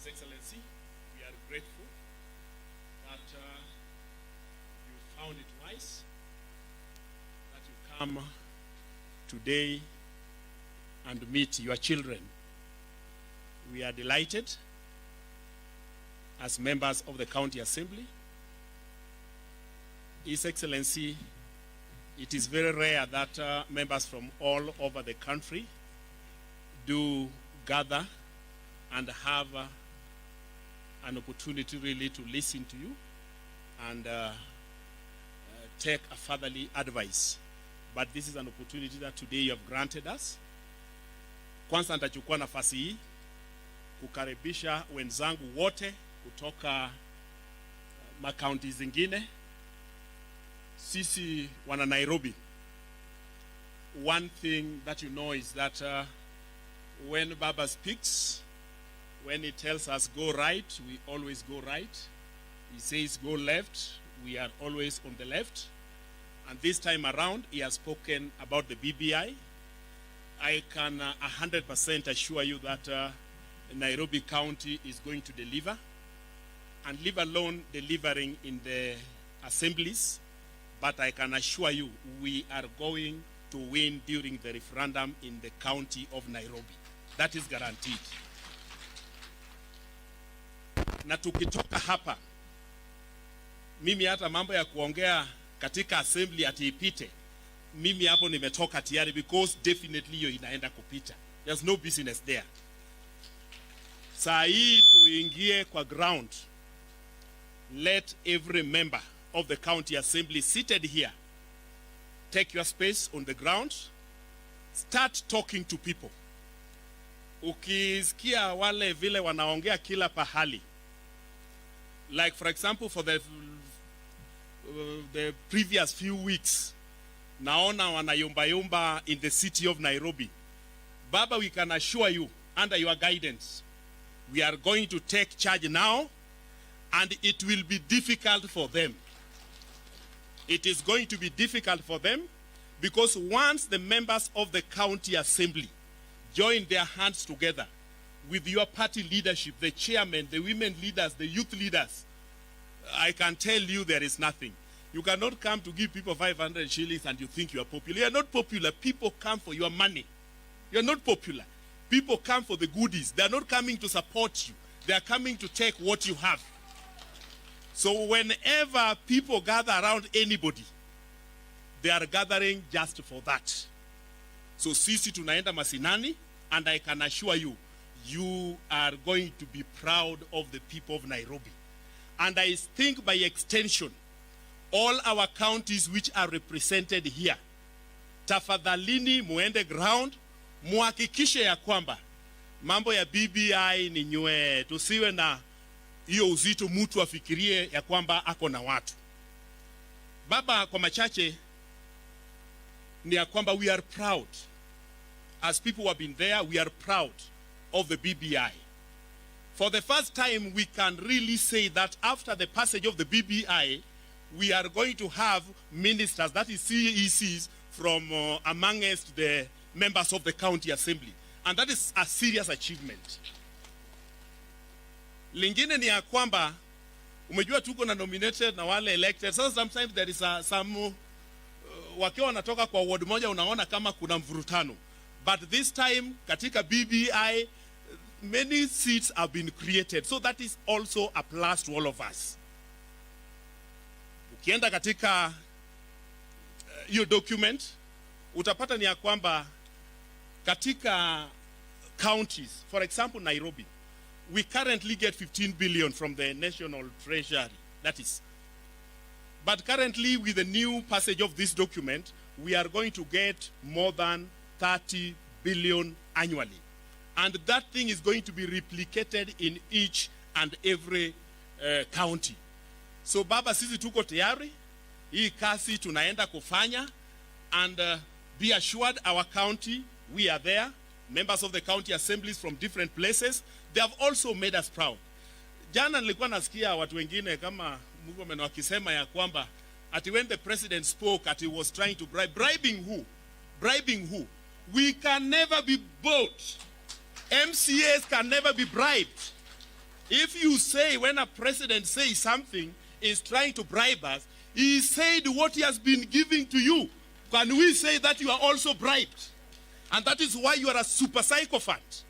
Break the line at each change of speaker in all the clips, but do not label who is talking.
His Excellency, we are grateful that you found it wise that you come today and meet your children. We are delighted as members of the County Assembly. His Excellency, it is very rare that members from all over the country do gather and have an opportunity really to listen to you and take a fatherly advice. But this is an opportunity that today you have granted us. Kwanza nitachukua nafasi hii kukaribisha wenzangu wote kutoka makaunti zingine. Sisi wana Nairobi, one thing that you know is that when Baba speaks, when he tells us go right, we always go right. He says go left, we are always on the left. And this time around, he has spoken about the BBI. I can 100% assure you that Nairobi County is going to deliver, and leave alone delivering in the assemblies. But I can assure you, we are going to win during the referendum in the county of Nairobi. That is guaranteed. Na tukitoka hapa, mimi hata mambo ya kuongea katika assembly ati ipite, mimi hapo nimetoka tayari, because definitely hiyo inaenda kupita. There's no business there. Saa hii tuingie kwa ground. Let every member of the county assembly seated here take your space on the ground. Start talking to people. Ukisikia wale vile wanaongea kila pahali, like for example for the previous few weeks, naona wanayumba in the city of Nairobi. Baba, we can assure you, under your guidance, we are going to take charge now, and it will be difficult for them. It is going to be difficult for them, because once the members of the county assembly join their hands together with your party leadership, the chairman, the women leaders, the youth leaders, I can tell you there is nothing. You cannot come to give people 500 shillings and you think you are popular. You are not popular. People come for your money. You are not popular. People come for the goodies. They are not coming to support you. They are coming to take what you have. So whenever people gather around anybody, they are gathering just for that. So sisi tunaenda masinani, and I can assure you, you are going to be proud of the people of Nairobi. And I think by extension, all our counties which are represented here, tafadhalini muende ground, muhakikishe ya kwamba mambo ya BBI ni nywe, tusiwe na hiyo uzito mtu afikirie ya kwamba ako na watu. Baba, kwa machache ni ya kwamba we are proud. As people who have been there, we are proud of the BBI. For the first time, we can really say that after the passage of the BBI, we are going to have ministers, that is CECs, from amongst the members of the county assembly. And that is a serious achievement. Lingine ni ya kwamba, umejua tuko na nominated na wale elected. So sometimes there is some, wakiwa wanatoka kwa ward moja unaona kama kuna mvurutano. But this time, katika BBI, many seats have been created. So that is also a plus to all of us. Ukienda katika hiyo document, utapata ni ya kwamba katika counties, for example Nairobi, we currently get 15 billion from the National Treasury. That is. But currently, with the new passage of this document, we are going to get more than 30 billion annually. And that thing is going to be replicated in each and every county. So Baba, sisi tuko tayari, hii kasi tunaenda kufanya, and be assured our county, we are there. Members of the county assemblies from different places, they have also made us proud. Jana nilikuwa nasikia watu wengine kama Mugomeno wakisema ya kwamba ati when the president spoke ati he was trying to bribe. Bribing who? Bribing who? We can never be bought. MCAs can never be bribed. If you say when a president says something is trying to bribe us, he said what he has been giving to you. Can we say that you are also bribed? And that is why you are a super psychopath.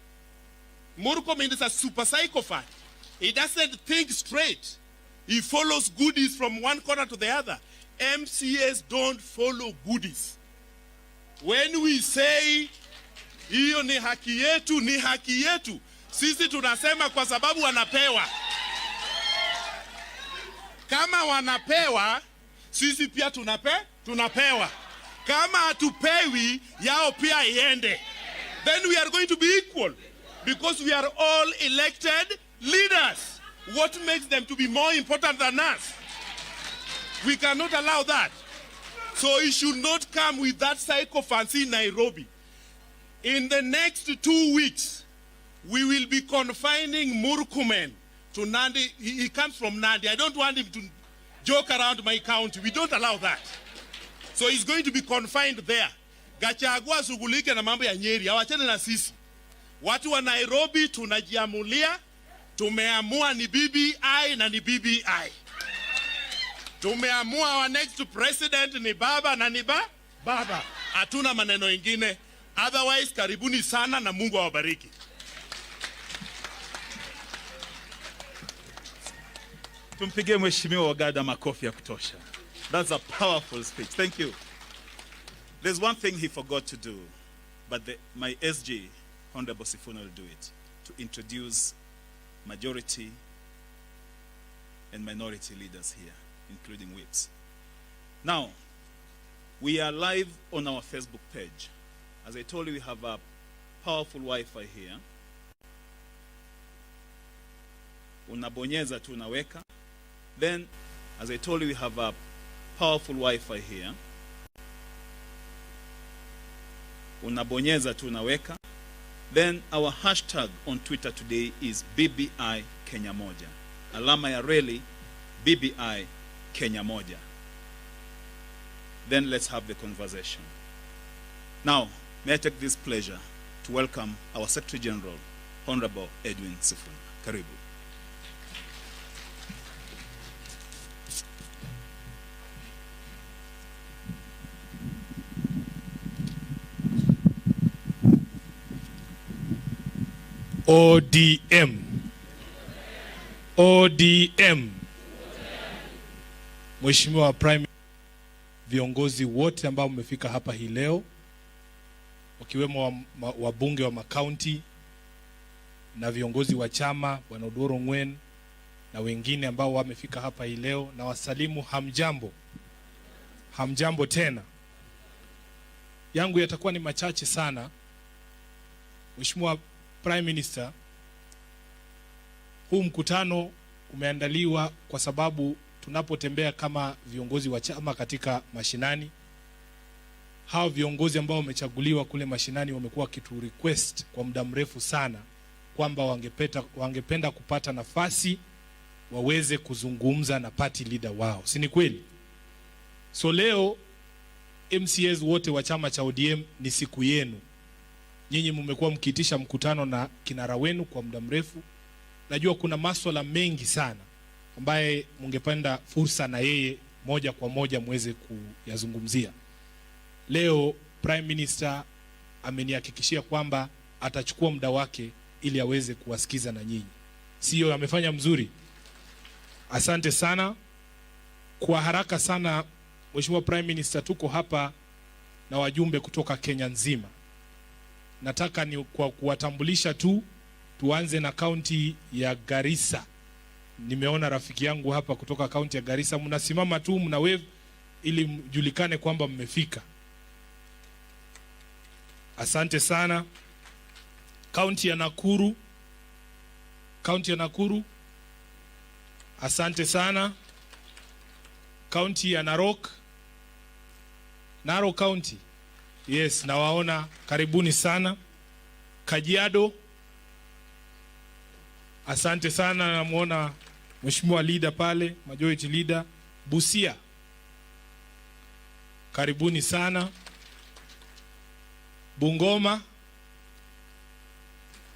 Murkomen is a super psychopath. He doesn't think straight. He follows goodies from one corner to the other. MCAs don't follow goodies. When we say hiyo ni haki yetu, ni haki yetu, sisi tunasema kwa sababu wanapewa. Kama wanapewa, sisi pia tunapewa. Kama hatupewi, yao pia iende. Then we are going to be equal. Because we are all elected leaders. What makes them to be more important than us? We cannot allow that. So he should not come with that psychophancy in Nairobi. In the next 2 weeks, we will be confining Murkomen to Nandi. He comes from Nandi. I don't want him to joke around my county. We don't allow that. So he's going to be confined there. Gachagua shughulike na mambo ya Nyeri. Hawachane na sisi. Watu wa Nairobi tunajiamulia. Tumeamua ni BBI na ni BBI. Tumeamua our next president ni baba na ni baba. Hatuna maneno ingine. Otherwise, karibuni sana na Mungu awabariki.
Tumpigie mheshimiwa Wagada makofi ya kutosha. That's a powerful speech. Thank you. There's one thing he forgot to do, but my SG, Honorable Sifuna, will do it, to introduce majority and minority leaders here, including whips. Now, we are live on our Facebook page. As I told you, we have a powerful Wi-Fi here. Unabonyeza tu unaweka. Then, as I told you, we have a powerful Wi-Fi here. Unabonyeza tu unaweka. Then our hashtag on Twitter today is BBI Kenya Moja. Alama ya reli BBI Kenya Moja. Then let's have the conversation. Now, may I take this pleasure to welcome our Secretary General, Honorable Edwin Sifuna. Karibu.
ODM. ODM. Mheshimiwa Prime, viongozi wote ambao mmefika hapa hii leo, wakiwemo wabunge wa makaunti na viongozi wa chama, Bwana Odoro Ngwen na wengine ambao wamefika hapa hii leo, na wasalimu hamjambo. Hamjambo tena. Yangu yatakuwa ni machache sana. Mheshimiwa Prime Minister, huu mkutano umeandaliwa kwa sababu tunapotembea kama viongozi wa chama katika mashinani, hao viongozi ambao wamechaguliwa kule mashinani wamekuwa kitu request kwa muda mrefu sana kwamba wangependa kupata nafasi waweze kuzungumza na party leader wao. Si ni kweli? So leo MCAs wote wa chama cha ODM ni siku yenu. Nyinyi mmekuwa mkiitisha mkutano na kinara wenu kwa muda mrefu. Najua kuna masuala mengi sana ambaye mungependa fursa na yeye moja kwa moja muweze kuyazungumzia. Leo Prime Minister amenihakikishia kwamba atachukua muda wake ili aweze kuwasikiza na nyinyi. Sio amefanya mzuri? Asante sana. Kwa haraka sana Mheshimiwa Prime Minister, tuko hapa na wajumbe kutoka Kenya nzima. Nataka ni kwa kuwatambulisha tu, tuanze na kaunti ya Garissa. Nimeona rafiki yangu hapa kutoka kaunti ya Garissa, mnasimama tu mna wave ili mjulikane kwamba mmefika. Asante sana. Kaunti ya Nakuru. Kaunti ya Nakuru. Asante sana. Kaunti ya Narok. Narok County. Yes, nawaona, karibuni sana. Kajiado. Asante sana, namuona Mheshimiwa leader pale, majority leader. Busia. Karibuni sana. Bungoma.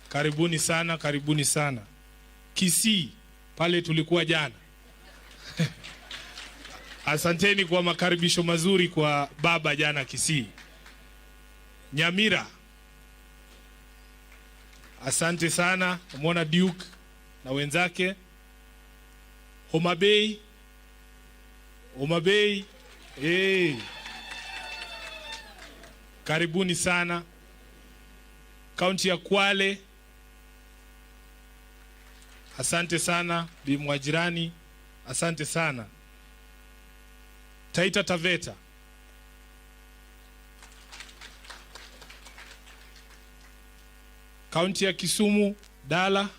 Karibuni sana, karibuni sana. Kisii pale tulikuwa jana. Asanteni kwa makaribisho mazuri kwa baba jana Kisii. Nyamira, asante sana. Umeona Duke na wenzake. Homa Bay, karibuni sana. Kaunti ya Kwale, asante sana. Bi Mwajirani, asante sana. Taita Taveta, kaunti ya Kisumu, Dala,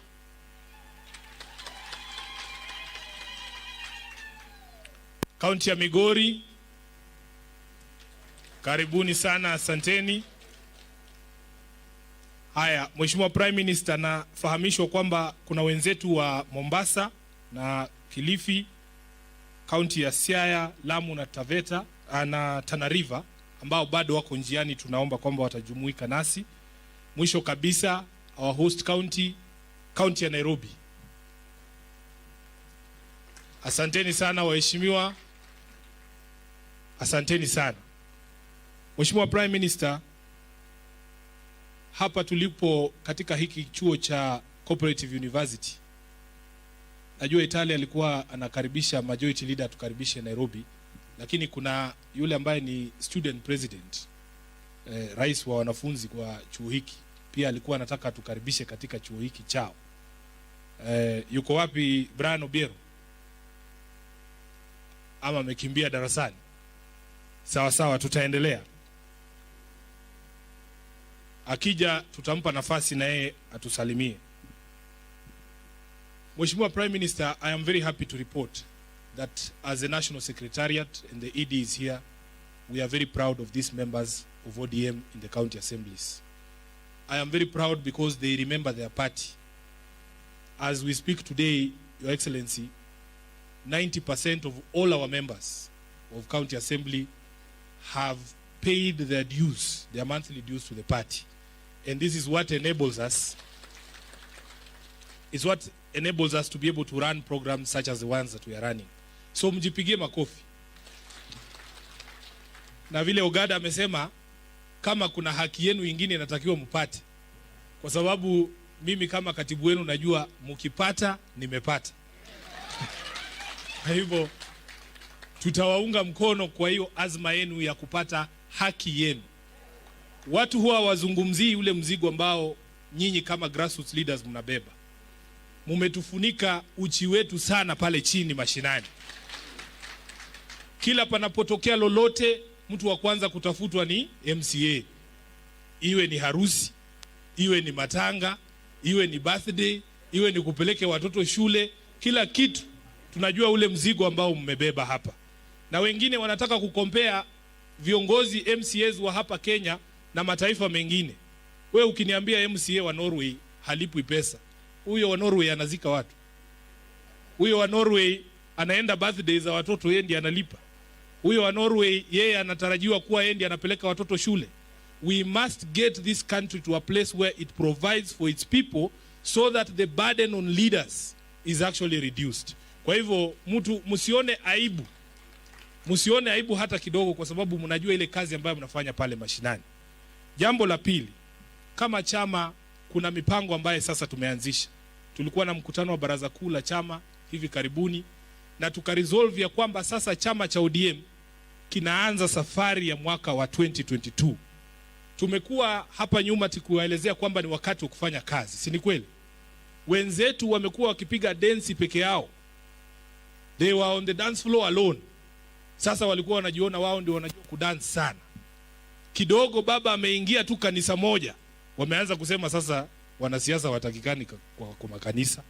kaunti ya Migori, karibuni sana, asanteni. Haya, Mheshimiwa Prime Minister, nafahamishwa kwamba kuna wenzetu wa Mombasa na Kilifi, kaunti ya Siaya, Lamu na Taveta na Tana River ambao bado wako njiani, tunaomba kwamba watajumuika nasi. Mwisho kabisa, our host county ya Nairobi. Asanteni sana waheshimiwa. Asanteni sana. Mheshimiwa Prime Minister, hapa tulipo katika hiki chuo cha Cooperative University, najua Italia alikuwa anakaribisha majority leader tukaribishe Nairobi, lakini kuna yule ambaye ni student president, rais wa wanafunzi kwa chuo hiki, pia alikuwa anataka tukaribishe katika chuo hiki chao. Yuko wapi Brian Obiero? Ama amekimbia darasani? Sawa sawa, tutaendelea. Akija tutampa nafasi na yeye atusalimie. Mheshimiwa Prime Minister, I am very happy to report that as a National Secretariat and the ED is here, we are very proud of these members of ODM in the county assemblies. I am very proud because they remember their party. As we speak today, Your Excellency, 90% of all our members of county assembly have paid their dues, their monthly dues to the party. And this is what enables us, to be able to run programs such as the ones that we are running. So mjipigie makofi. Na vile Ogada amesema, kama kuna haki yenu ingine inatakiwa mpate. Kwa sababu mimi kama katibu wenu najua mkipata nimepata. Kwa hivyo tutawaunga mkono kwa hiyo azma yenu ya kupata haki yenu. Watu huwa wazungumzii ule mzigo ambao nyinyi kama grassroots leaders mnabeba. Mumetufunika uchi wetu sana pale chini mashinani. Kila panapotokea lolote, mtu wa kwanza kutafutwa ni MCA. Iwe ni harusi, iwe ni matanga, iwe ni birthday, iwe ni kupeleke watoto shule, kila kitu tunajua ule mzigo ambao mmebeba hapa. Na wengine wanataka kukompea viongozi MCAs wa hapa Kenya na mataifa mengine. We ukiniambia MCA wa Norway halipwi pesa, huyo wa Norway anazika watu. Huyo wa Norway anaenda birthday za watoto, yeye ndiye analipa. Huyo wa Norway yeye anatarajiwa kuwa yeye ndiye anapeleka watoto shule. We must get this country to a place where it provides for its people so that the burden on leaders is actually reduced. Kwa hivyo msione aibu. Msione aibu hata kidogo, kwa sababu mnajua ile kazi ambayo mnafanya pale mashinani. Jambo la pili, kama chama kuna mipango ambayo sasa tumeanzisha. Tulikuwa na mkutano wa baraza kuu la chama hivi karibuni na tukaresolve ya kwamba sasa chama cha ODM kinaanza safari ya mwaka wa 2022. Tumekuwa hapa nyuma tukiwaelezea kwamba ni wakati wa kufanya kazi, si ni kweli? Wenzetu wamekuwa wakipiga dance peke yao. They were on the dance floor alone. Sasa walikuwa wanajiona wao ndio wanajua kudance sana. Kidogo baba ameingia tu kanisa moja, wameanza kusema sasa wanasiasa watakikani kwa makanisa.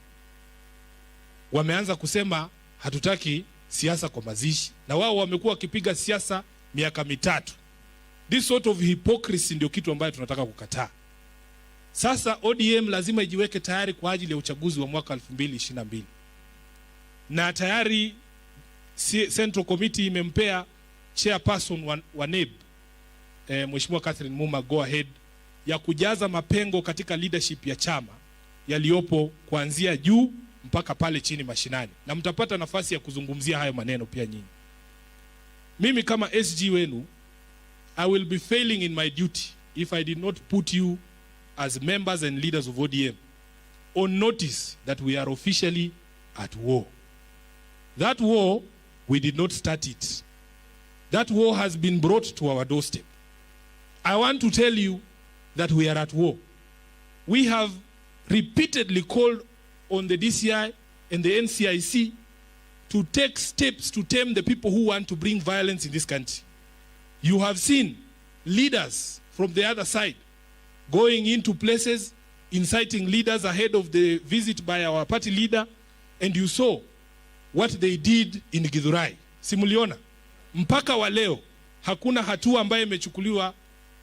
Wameanza kusema hatutaki siasa kwa mazishi, na wao wamekuwa wakipiga siasa miaka mitatu. This sort of hypocrisy ndio kitu ambayo tunataka kukataa. Sasa ODM lazima ijiweke tayari kwa ajili ya uchaguzi wa mwaka 2022. Na tayari Central Committee imempea chairperson wa NEB, Mheshimiwa Catherine Muma, go ahead ya kujaza mapengo katika leadership ya chama yaliopo kuanzia juu mpaka pale chini mashinani, na mtapata nafasi ya kuzungumzia hayo maneno pia nyinyi. Mimi kama SG wenu, I will be failing in my duty if I did not put you as members and leaders of ODM on notice that we are officially at war. That war, we did not start it. That war has been brought to our doorstep. I want to tell you that we are at war. We have repeatedly called on the DCI and the NCIC to take steps to tame the people who want to bring violence in this country. You have seen leaders from the other side going into places, inciting leaders ahead of the visit by our party leader, and you saw what they did in Githurai. Simuliona, mpaka wa leo hakuna hatua ambayo imechukuliwa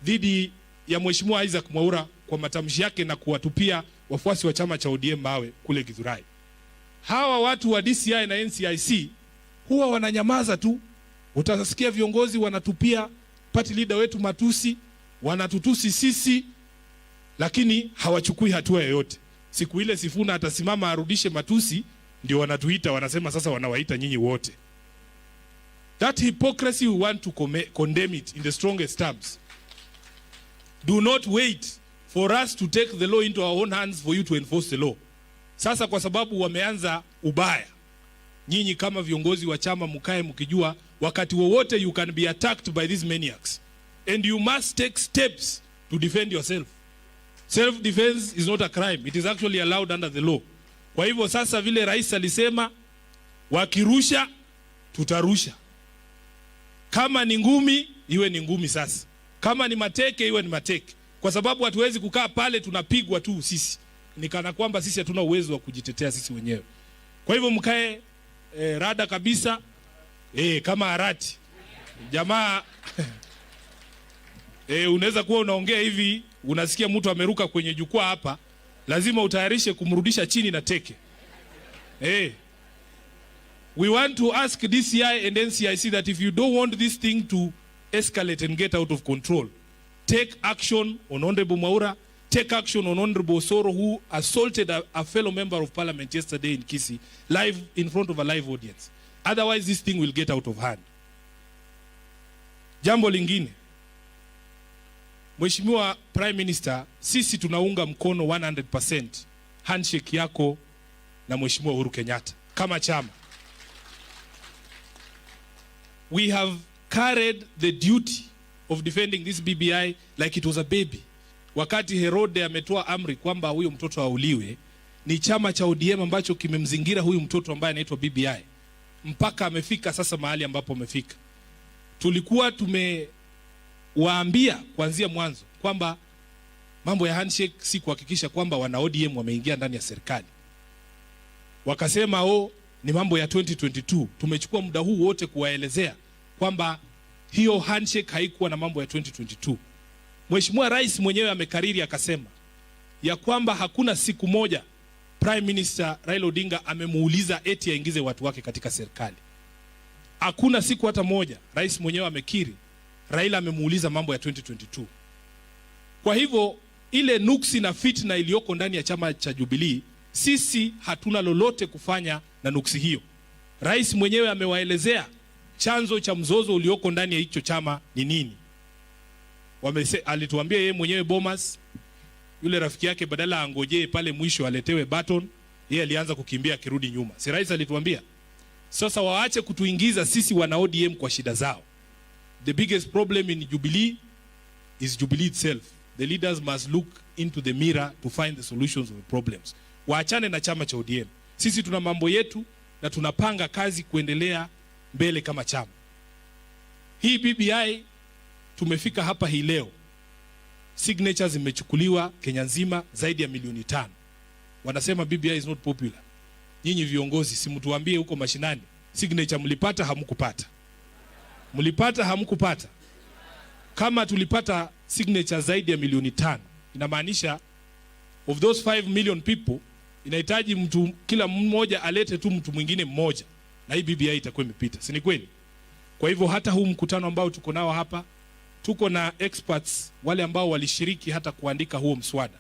dhidi ya Mheshimiwa Isaac Mwaura kwa matamshi yake na kuwatupia wafuasi wa chama cha ODM mawe kule Githurai. Hawa watu wa DCI na NCIC huwa wananyamaza tu. Utasikia viongozi wanatupia party leader wetu matusi, wanatutusi sisi, lakini hawachukui hatua yoyote. Siku ile Sifuna atasimama arudishe matusi, ndio wanatuita, wanasema sasa wanawaita nyinyi wote. That hypocrisy, we want to condemn it in the strongest terms. Do not wait for us to take the law into our own hands for you to enforce the law. Sasa kwa sababu wameanza ubaya, nyinyi kama viongozi wa chama mkae mkijua wakati wowote you can be attacked by these maniacs, and you must take steps to defend yourself. Self defense is not a crime, it is actually allowed under the law. Kwa hivyo sasa vile rais alisema, wakirusha tutarusha. Kama ni ngumi iwe ni ngumi sasa, kama ni mateke iwe ni mateke, kwa sababu hatuwezi kukaa pale tunapigwa tu sisi nikana kwamba sisi hatuna uwezo wa kujitetea sisi wenyewe. Kwa hivyo mkae rada kabisa, kama arati jamaa. Unaweza kuwa unaongea hivi, unasikia mtu ameruka kwenye jukwaa hapa, lazima utayarishe kumrudisha chini na teke. We want to ask DCI and NCIC that if you don't want this thing to escalate and get out of control, take action on Honorable Mwaura, take action on Honorable Soro, who assaulted a fellow member of parliament yesterday in Kisii, live in front of a live audience. Otherwise this thing will get out of hand. Jambo lingine, Mheshimiwa Prime Minister, sisi tunaunga mkono 100% handshake yako na Mheshimiwa Uhuru Kenyatta kama chama. We have carried the duty of defending this BBI like it was a baby. Wakati Herode ametoa amri kwamba huyo mtoto auliwe, ni chama cha ODM ambacho kimemzingira huyu mtoto ambaye anaitwa BBI mpaka amefika sasa mahali ambapo amefika. Tulikuwa tumewaambia kuanzia mwanzo kwamba mambo ya handshake si kuhakikisha kwamba wana ODM wameingia ndani ya serikali. Wakasema ni mambo ya 2022. Tumechukua muda huu wote kuwaelezea kwamba hiyo handshake haikuwa na mambo ya 2022. Mheshimiwa Rais mwenyewe amekariri akasema ya kwamba hakuna siku moja Prime Minister Raila Odinga amemuuliza eti aingize watu wake katika serikali. Hakuna siku hata moja Rais mwenyewe amekiri Raila amemuuliza mambo ya 2022. Kwa hivyo ile nuksi na fitna iliyoko ndani ya chama cha Jubilee, sisi hatuna lolote kufanya na nuksi hiyo. Rais mwenyewe amewaelezea chanzo cha mzozo ulioko ndani ya hicho chama ni nini. Alituambia yeye mwenyewe Bomas, yule rafiki yake badala angojee pale mwisho aletewe baton, yeye alianza kukimbia akirudi nyuma. Si rais alituambia? Sasa waache kutuingiza sisi wana ODM kwa shida zao. The biggest problem in Jubilee is Jubilee itself. The leaders must look into the mirror to find the solutions of the problems. Waachane na chama cha ODM. Sisi tuna mambo yetu na tunapanga kazi kuendelea mbele kama chama. Hii BBI tumefika hapa hii leo, signatures zimechukuliwa Kenya nzima zaidi ya milioni 5. Wanasema BBI is not popular. Nyinyi viongozi, si mtuambie huko mashinani, signature mlipata hamkupata? Mlipata hamkupata? Kama tulipata signature zaidi ya milioni 5, inamaanisha of those 5 million people inahitaji mtu kila mmoja alete tu mtu mwingine mmoja, na hii BBI itakuwa imepita. Si ni kweli? Kwa hivyo hata huu mkutano ambao tuko nao hapa, tuko na experts wale ambao walishiriki hata kuandika huo mswada.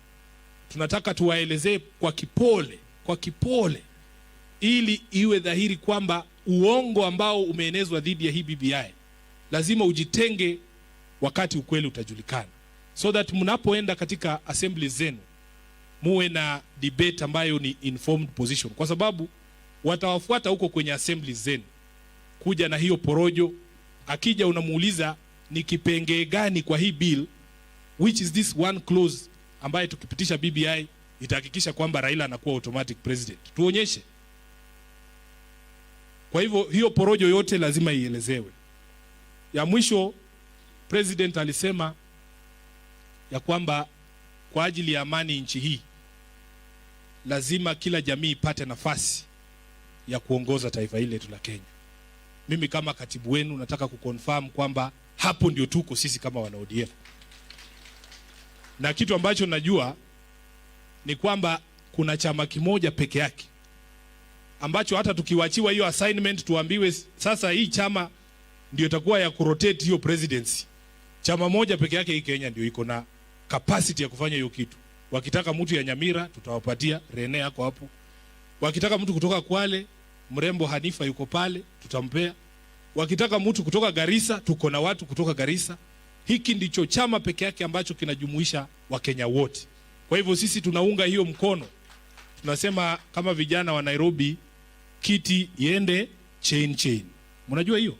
Tunataka tuwaelezee kwa kipole ili iwe dhahiri kwamba uongo ambao umeenezwa dhidi ya hii BBI lazima ujitenge wakati ukweli utajulikana, so that mnapoenda katika assemblies zenu muwe na debate ambayo ni informed position, kwa sababu watawafuata huko kwenye assemblies zenu kuja na hiyo porojo. Akija unamuuliza ni kipengee gani kwa hii bill, which is this one clause ambaye tukipitisha BBI itahakikisha kwamba Raila anakuwa automatic president, tuonyeshe. Kwa hivyo hiyo porojo yote lazima ielezewe. Ya mwisho, president alisema ya kwamba kwa ajili ya amani nchi hii lazima kila jamii ipate nafasi ya kuongoza taifa hili letu la Kenya. Mimi kama katibu wenu nataka kuconfirm kwamba hapo ndio tuko sisi kama wana ODM. Na kitu ambacho najua ni kwamba kuna chama kimoja peke yake ambacho hata tukiwachiwa hiyo assignment tuambiwe sasa hii chama ndio itakuwa ya kurotate hiyo presidency, chama moja peke yake hii Kenya ndio iko na capacity ya kufanya hiyo kitu. Wakitaka mtu ya Nyamira tutawapatia, Rene yako hapo. Wakitaka mtu kutoka Kwale, mrembo Hanifa yuko pale, tutampea. Wakitaka mtu kutoka Garissa, tuko na watu kutoka Garissa. Hiki ndicho chama peke yake ambacho kinajumuisha Wakenya wote. Kwa hivyo sisi tunaunga hiyo mkono. Tunasema kama vijana wa Nairobi, kiti iende chain. Mnajua hiyo?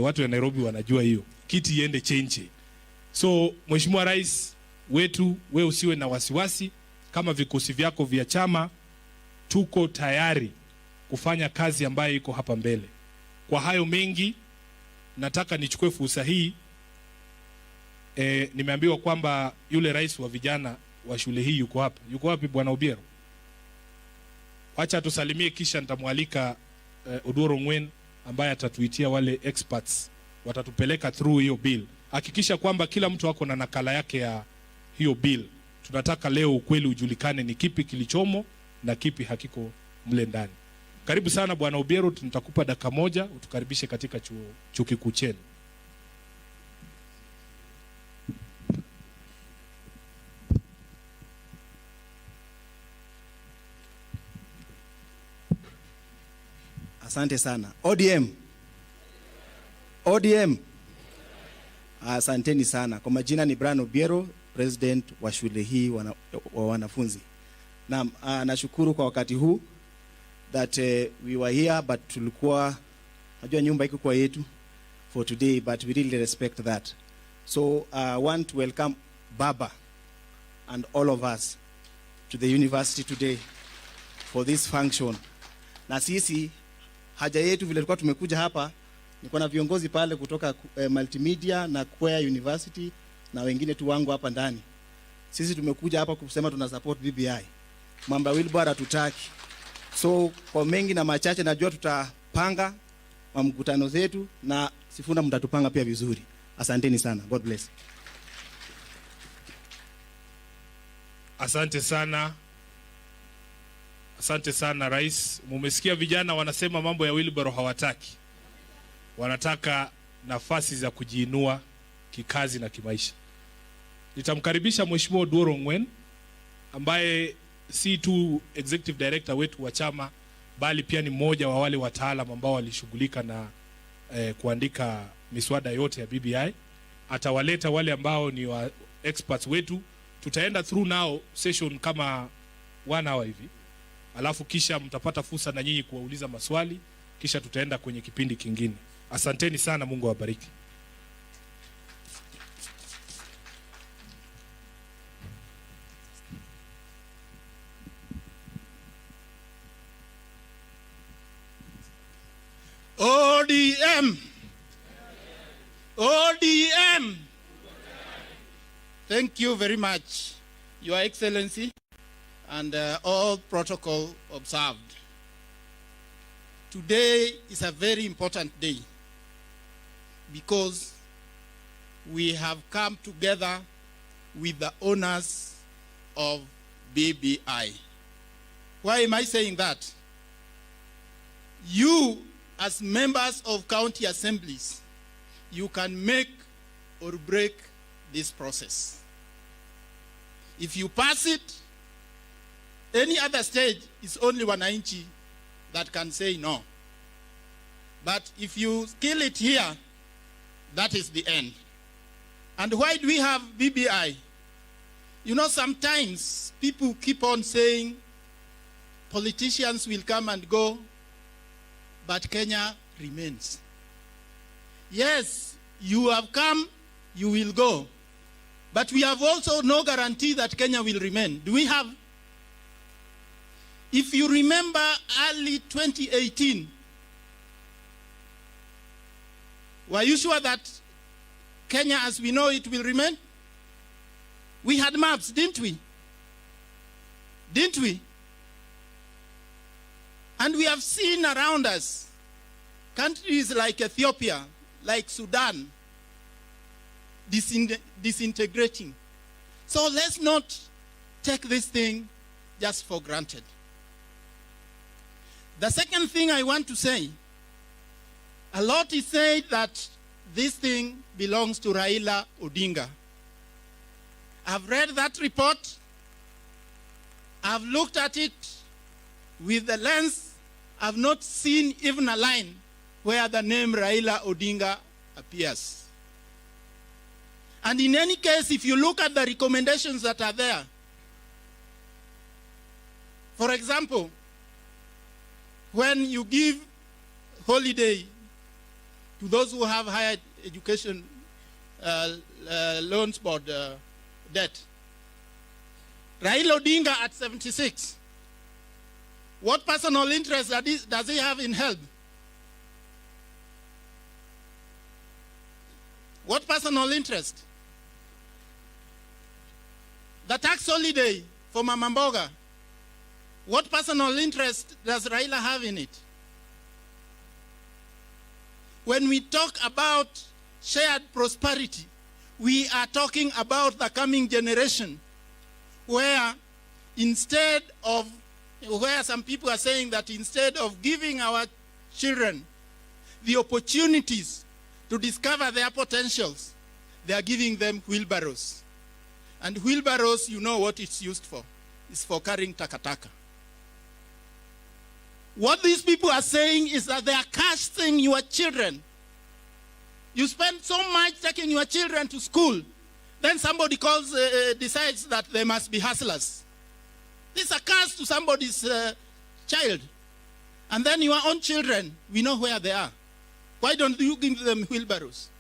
Watu wa Nairobi wanajua hiyo. Kiti iende chain. So Mheshimiwa Rais wetu, wewe usiwe na wasiwasi, kama vikosi vyako vya chama tuko tayari kufanya kazi ambayo iko hapa mbele. Kwa hayo mengi nataka nichukue fursa hii. Nimeambiwa kwamba yule rais wa vijana wa shule hii yuko hapa. Yuko wapi Bwana Obiero? Acha tusalimie kisha nitamwalika Odoro Ngwen ambaye atatuitia wale experts watatupeleka through hiyo bill. Hakikisha kwamba kila mtu wako na nakala yake ya hiyo bill. Tunataka leo ukweli ujulikane ni kipi kilichomo na kipi hakiko mle ndani. Karibu sana Bwana Obiero, tutakupa dakika moja utukaribishe katika chuo kikuu chenu.
Asante sana. ODM. Asanteni sana. Kwa majina ni Brian Obiero, president wa shule hii wa wanafunzi. Na nashukuru kwa wakati huu that we were here, but tulikuwa najua nyumba iko kwa yetu for today, but we really respect that. So I want to welcome Baba and all of us to the university today for this function. Na sisi haja yetu vile tulikuwa tumekuja hapa, niko na viongozi pale kutoka multimedia na Queer University na wengine tu wangu hapa ndani. Sisi tumekuja hapa kusema tuna support BBI. Mambo ya Wilbur hatutaki. So kwa mengi na machache najua tutapanga mkutano zetu na Sifuna mtatupanga pia vizuri. Asanteni sana. God bless.
Asante sana. Asante sana Rais. Mumesikia vijana wanasema mambo ya Wilbur hawataki. Wanataka nafasi za kujiinua kikazi na kimaisha. Nitamkaribisha Mheshimiwa Odoro Ngwen ambaye si tu executive director wetu wa chama bali pia ni mmoja wa wale wataalamu ambao walishughulika na kuandika miswada yote ya BBI. Atawaleta wale ambao ni wa experts wetu. Tutaenda through now session kama 1 hour hivi. Alafu kisha mtapata fursa na nyinyi kuwauliza maswali, kisha tutaenda kwenye kipindi kingine. Asanteni sana, Mungu awabariki.
ODM. ODM. Thank you very much, Your Excellency, and all protocol observed. Today is a very important day because we have come together with the owners of BBI. Why am I saying that? You, as members of county assemblies, you can make or break this process. If you pass it, any other stage is only wananchi that can say no. But if you kill it here, that is the end. And why do we have BBI? You know, sometimes people keep on saying politicians will come and go, but Kenya remains. Yes, you have come, you will go. But we have also no guarantee that Kenya will remain. Do we have? If you remember early 2018, were you sure that Kenya as we know it will remain? We had maps, didn't we? Didn't we? And we have seen around us countries like Ethiopia, like Sudan, disintegrating. So let's not take this thing just for granted. The second thing I want to say, a lot is said that this thing belongs to RAILA ODINGA. I've read that report. I've looked at it with the lens. I've not seen even a line where the name RAILA ODINGA appears. And in any case, if you look at the recommendations that are there, for example, when you give holiday to those who have higher education loans board debt, Raila Odinga at 76, what personal interest does he have in help? What personal interest? The tax holiday for Mama Mboga, what personal interest does Raila have in it? When we talk about shared prosperity, we are talking about the coming generation, where some people are saying that instead of giving our children the opportunities to discover their potentials, they are giving them wheelbarrows. And wheelbarrows, you know what it's used for. It's for carrying takataka. What these people are saying is that they are casting your children. You spend so much taking your children to school, then somebody decides that they must be hustlers. This is a curse to somebody's child. And then your own children, we know where they are. Why don't you give them wheelbarrows?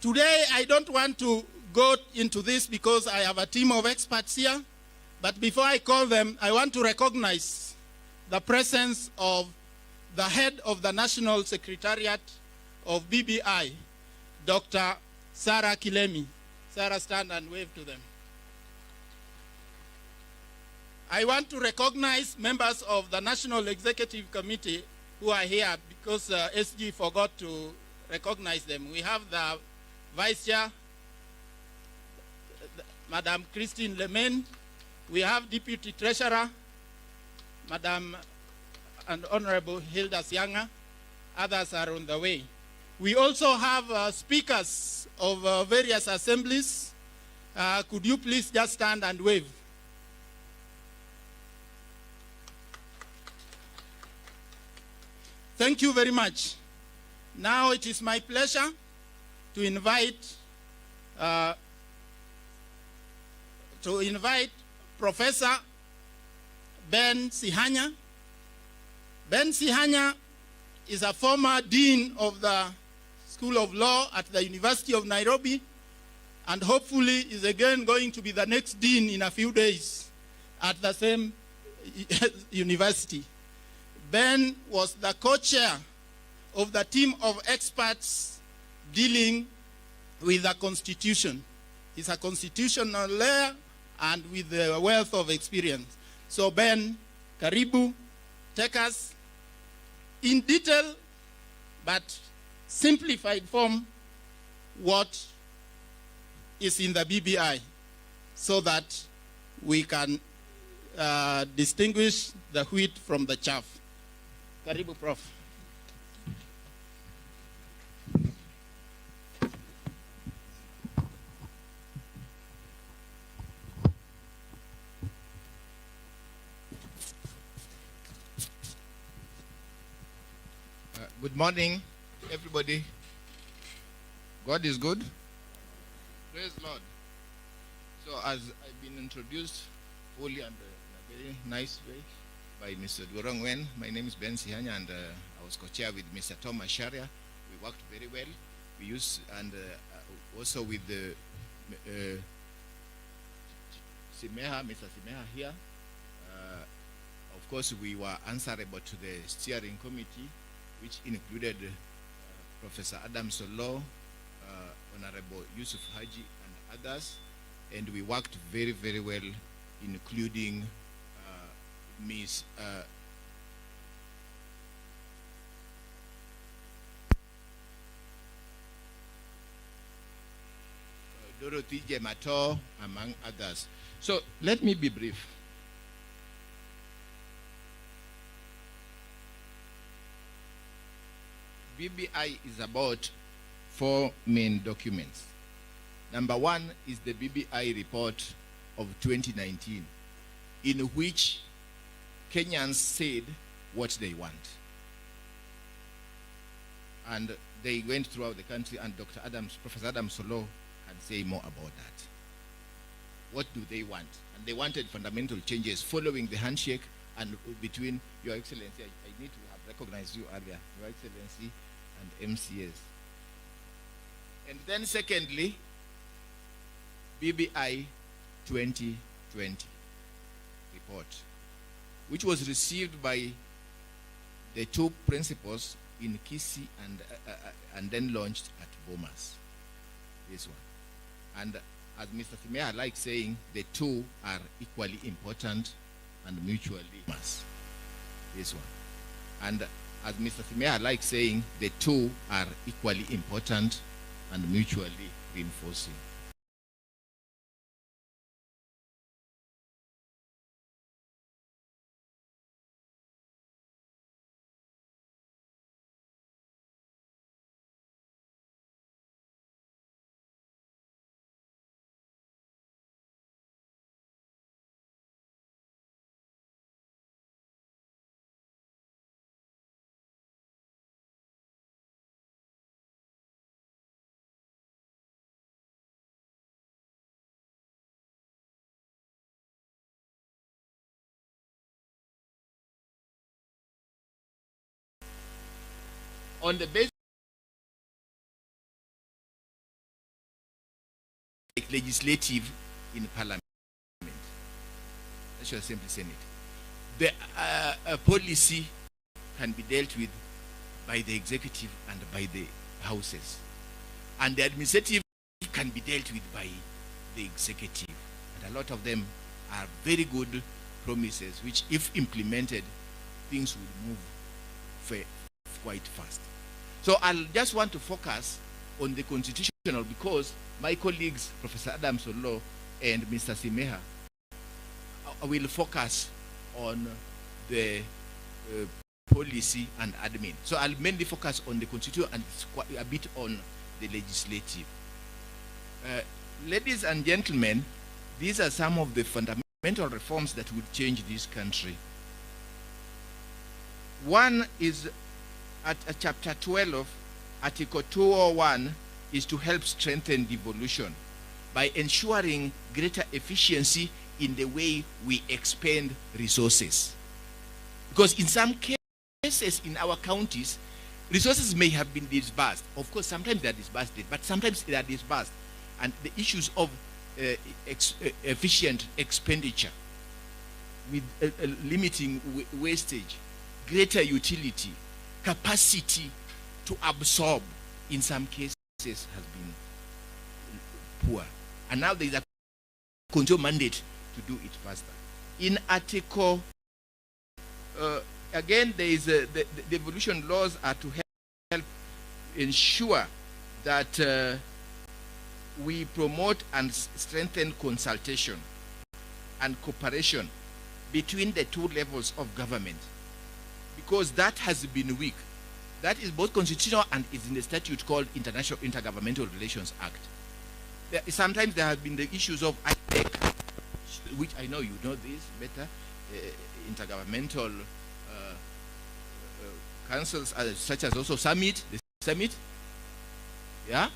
Today, I don't want to go into this because I have a team of experts here. But before I call them, I want to recognize the presence of the head of the National Secretariat of BBI, Dr. Sarah Kilemi. Sarah, stand and wave to them. I want to recognize members of the National Executive Committee who are here because SG forgot to recognize them. We have the Vice Chair, Madam Christine Lemaine. We have Deputy Treasurer, Madam and Honorable Hilda Sianga. Others are on the way. We also have speakers of various assemblies. Could you please just stand and wave? Thank you very much. Now it is my pleasure to invite Professor Ben Sihanya. Ben Sihanya is a former dean of the School of Law at the University of Nairobi, and hopefully is again going to be the next dean in a few days at the same university. Ben was the co-chair of the team of experts dealing with the Constitution. He's a constitutional lawyer and with a wealth of experience. So Ben, karibu, take us in detail, but simplified form, what is in the BBI, so that we can distinguish the wheat from the chaff. Karibu, Prof.
Good morning, everybody. God is good. Praise Lord. So as I've been introduced fully and in a very nice way by Mr. Durongwen, my name is Ben Sihanya, and I was co-chair with Mr. Thomas Sharia. We worked very well. We used, and also with the Simeha, Mr. Simeha here. Of course, we were answerable to the steering committee, which included Professor Adam Solo, Honorable Yusuf Haji, and others. And we worked very, very well, including Ms. Dorothy Jemato, among others. So let me be brief. BBI is about 4 main documents. Number one is the BBI report of 2019, in which Kenyans said what they want. And they went throughout the country, and Professor Adam Solo can say more about that. What do they want? And they wanted fundamental changes following the handshake and between Your Excellency, I need to have recognized you earlier, Your Excellency, and MCAs. And then secondly, BBI 2020 report, which was received by the two principals in Kisii and then launched at Bomas. This one. And as Mr. Simea likes saying, the two are equally important and mutually mass. This one. And as Mr. Simea likes saying, the two are equally important and mutually reinforcing. On the basis of legislative in parliament, I shall simply Senate, the policy can be dealt with by the executive and by the houses, and the administrative can be dealt with by the executive. And a lot of them are very good promises, which if implemented, things will move quite fast. So I'll just want to focus on the constitutional, because my colleagues, Professor Adam Solo and Mr. Simeha, will focus on the policy and admin. So I'll mainly focus on the constitutional and quite a bit on the legislative. Ladies and gentlemen, these are some of the fundamental reforms that would change this country. One is at chapter 12, article 201, is to help strengthen devolution by ensuring greater efficiency in the way we expend resources. Because in some cases in our counties, resources may have been disbursed. Of course, sometimes they are disbursed, but sometimes they are disbursed. And the issues of efficient expenditure with limiting wastage, greater utility, capacity to absorb in some cases has been poor. And now there is a control mandate to do it faster. In article, again, there is the devolution laws are to help ensure that we promote and strengthen consultation and cooperation between the two levels of government, because that has been weak. That is both constitutional and is in the statute called International Intergovernmental Relations Act. Sometimes there have been the issues of IPEC, which I know you know this better, Intergovernmental councils such as also summit, the summit, yeah,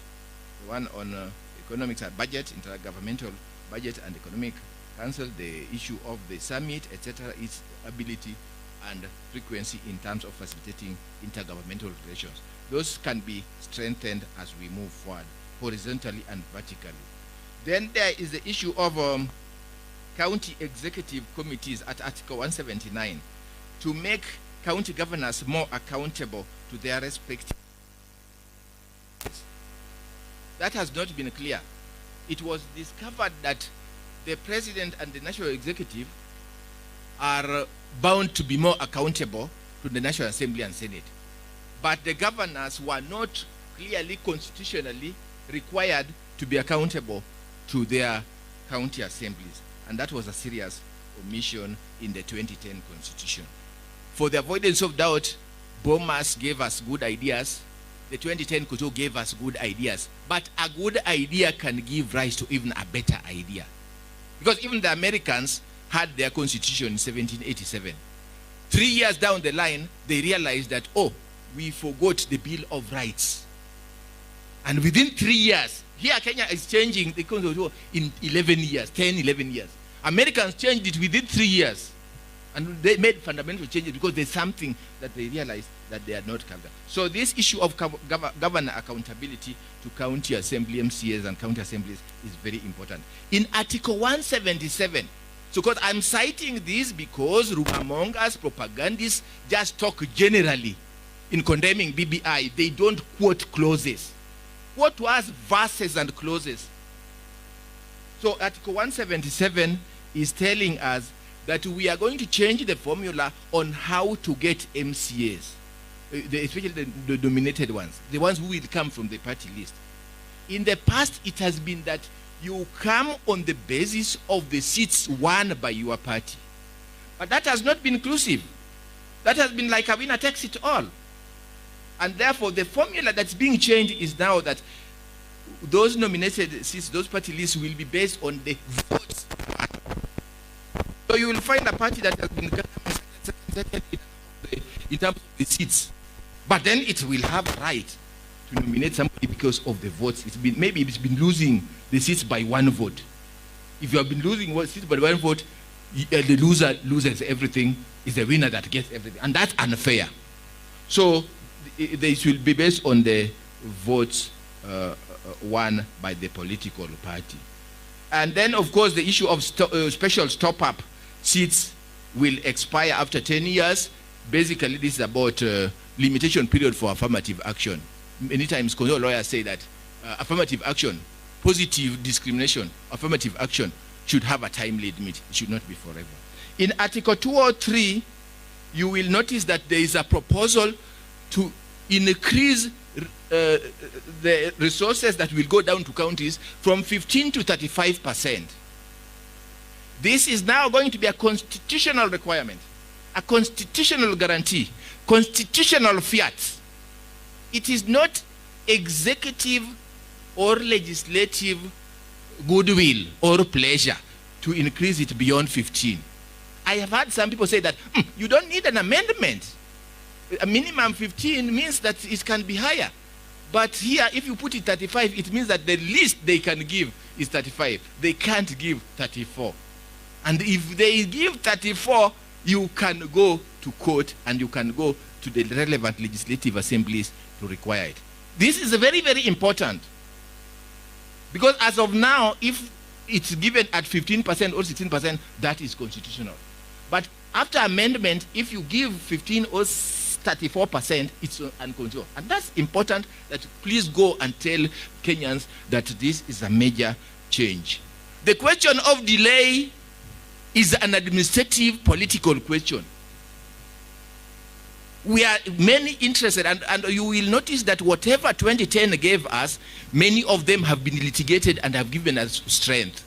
the one on economics and budget, intergovernmental budget and economic council, the issue of the summit, etc., its ability and frequency in terms of facilitating intergovernmental relations. Those can be strengthened as we move forward, horizontally and vertically. Then there is the issue of county executive committees at Article 179 to make county governors more accountable to their respective. That has not been clear. It was discovered that the president and the national executive are bound to be more accountable to the National Assembly and Senate. But the governors were not clearly constitutionally required to be accountable to their county assemblies. And that was a serious omission in the 2010 Constitution. For the avoidance of doubt, Bomas gave us good ideas. The 2010 Constitution gave us good ideas. But a good idea can give rise to even a better idea. Because even the Americans had their constitution in 1787. 3 years down the line, they realized that, oh, we forgot the Bill of Rights. And within 3 years, here Kenya is changing the constitution in 11 years, 10, 11 years. Americans changed it within 3 years. And they made fundamental changes because there's something that they realized that they had not covered. So this issue of governor accountability to county assembly, MCAs and county assemblies is very important. In Article 177, so because I'm citing this because among us propagandists just talk generally in condemning BBI. They don't quote clauses. Quote was verses and clauses. So Article 177 is telling us that we are going to change the formula on how to get MCAs, especially the nominated ones, the ones who will come from the party list. In the past, it has been that you come on the basis of the seats won by your party. But that has not been inclusive. That has been like a winner takes it all. And therefore, the formula that's being changed is now that those nominated seats, those party lists will be based on the votes. So you will find a party that has been in terms of the seats. But then it will have right to nominate somebody because of the votes. Maybe it's been losing the seats by 1 vote. If you have been losing seats by 1 vote, the loser loses everything, is the winner that gets everything. And that's unfair. So they will be based on the votes won by the political party. And then, of course, the issue of special stop-up seats will expire after 10 years. Basically, this is about limitation period for affirmative action. Many times, lawyers say that affirmative action, positive discrimination, affirmative action should have a time limit. It should not be forever. In Article 203, you will notice that there is a proposal to increase the resources that will go down to counties from 15 to 35%. This is now going to be a constitutional requirement, a constitutional guarantee, constitutional fiat. It is not executive or legislative goodwill or pleasure to increase it beyond 15. I have heard some people say that you don't need an amendment. A minimum 15 means that it can be higher. But here, if you put it 35, it means that the least they can give is 35. They can't give 34. And if they give 34, you can go to court and you can go to the relevant legislative assemblies to require it. This is very, very important. Because as of now, if it's given at 15% or 16%, that is constitutional. But after amendment, if you give 15 or 34%, it's unconstitutional. And that's important, that please go and tell Kenyans that this is a major change. The question of delay is an administrative political question. We are many interested, and you will notice that whatever 2010 gave us, many of them have been litigated and have given us strength.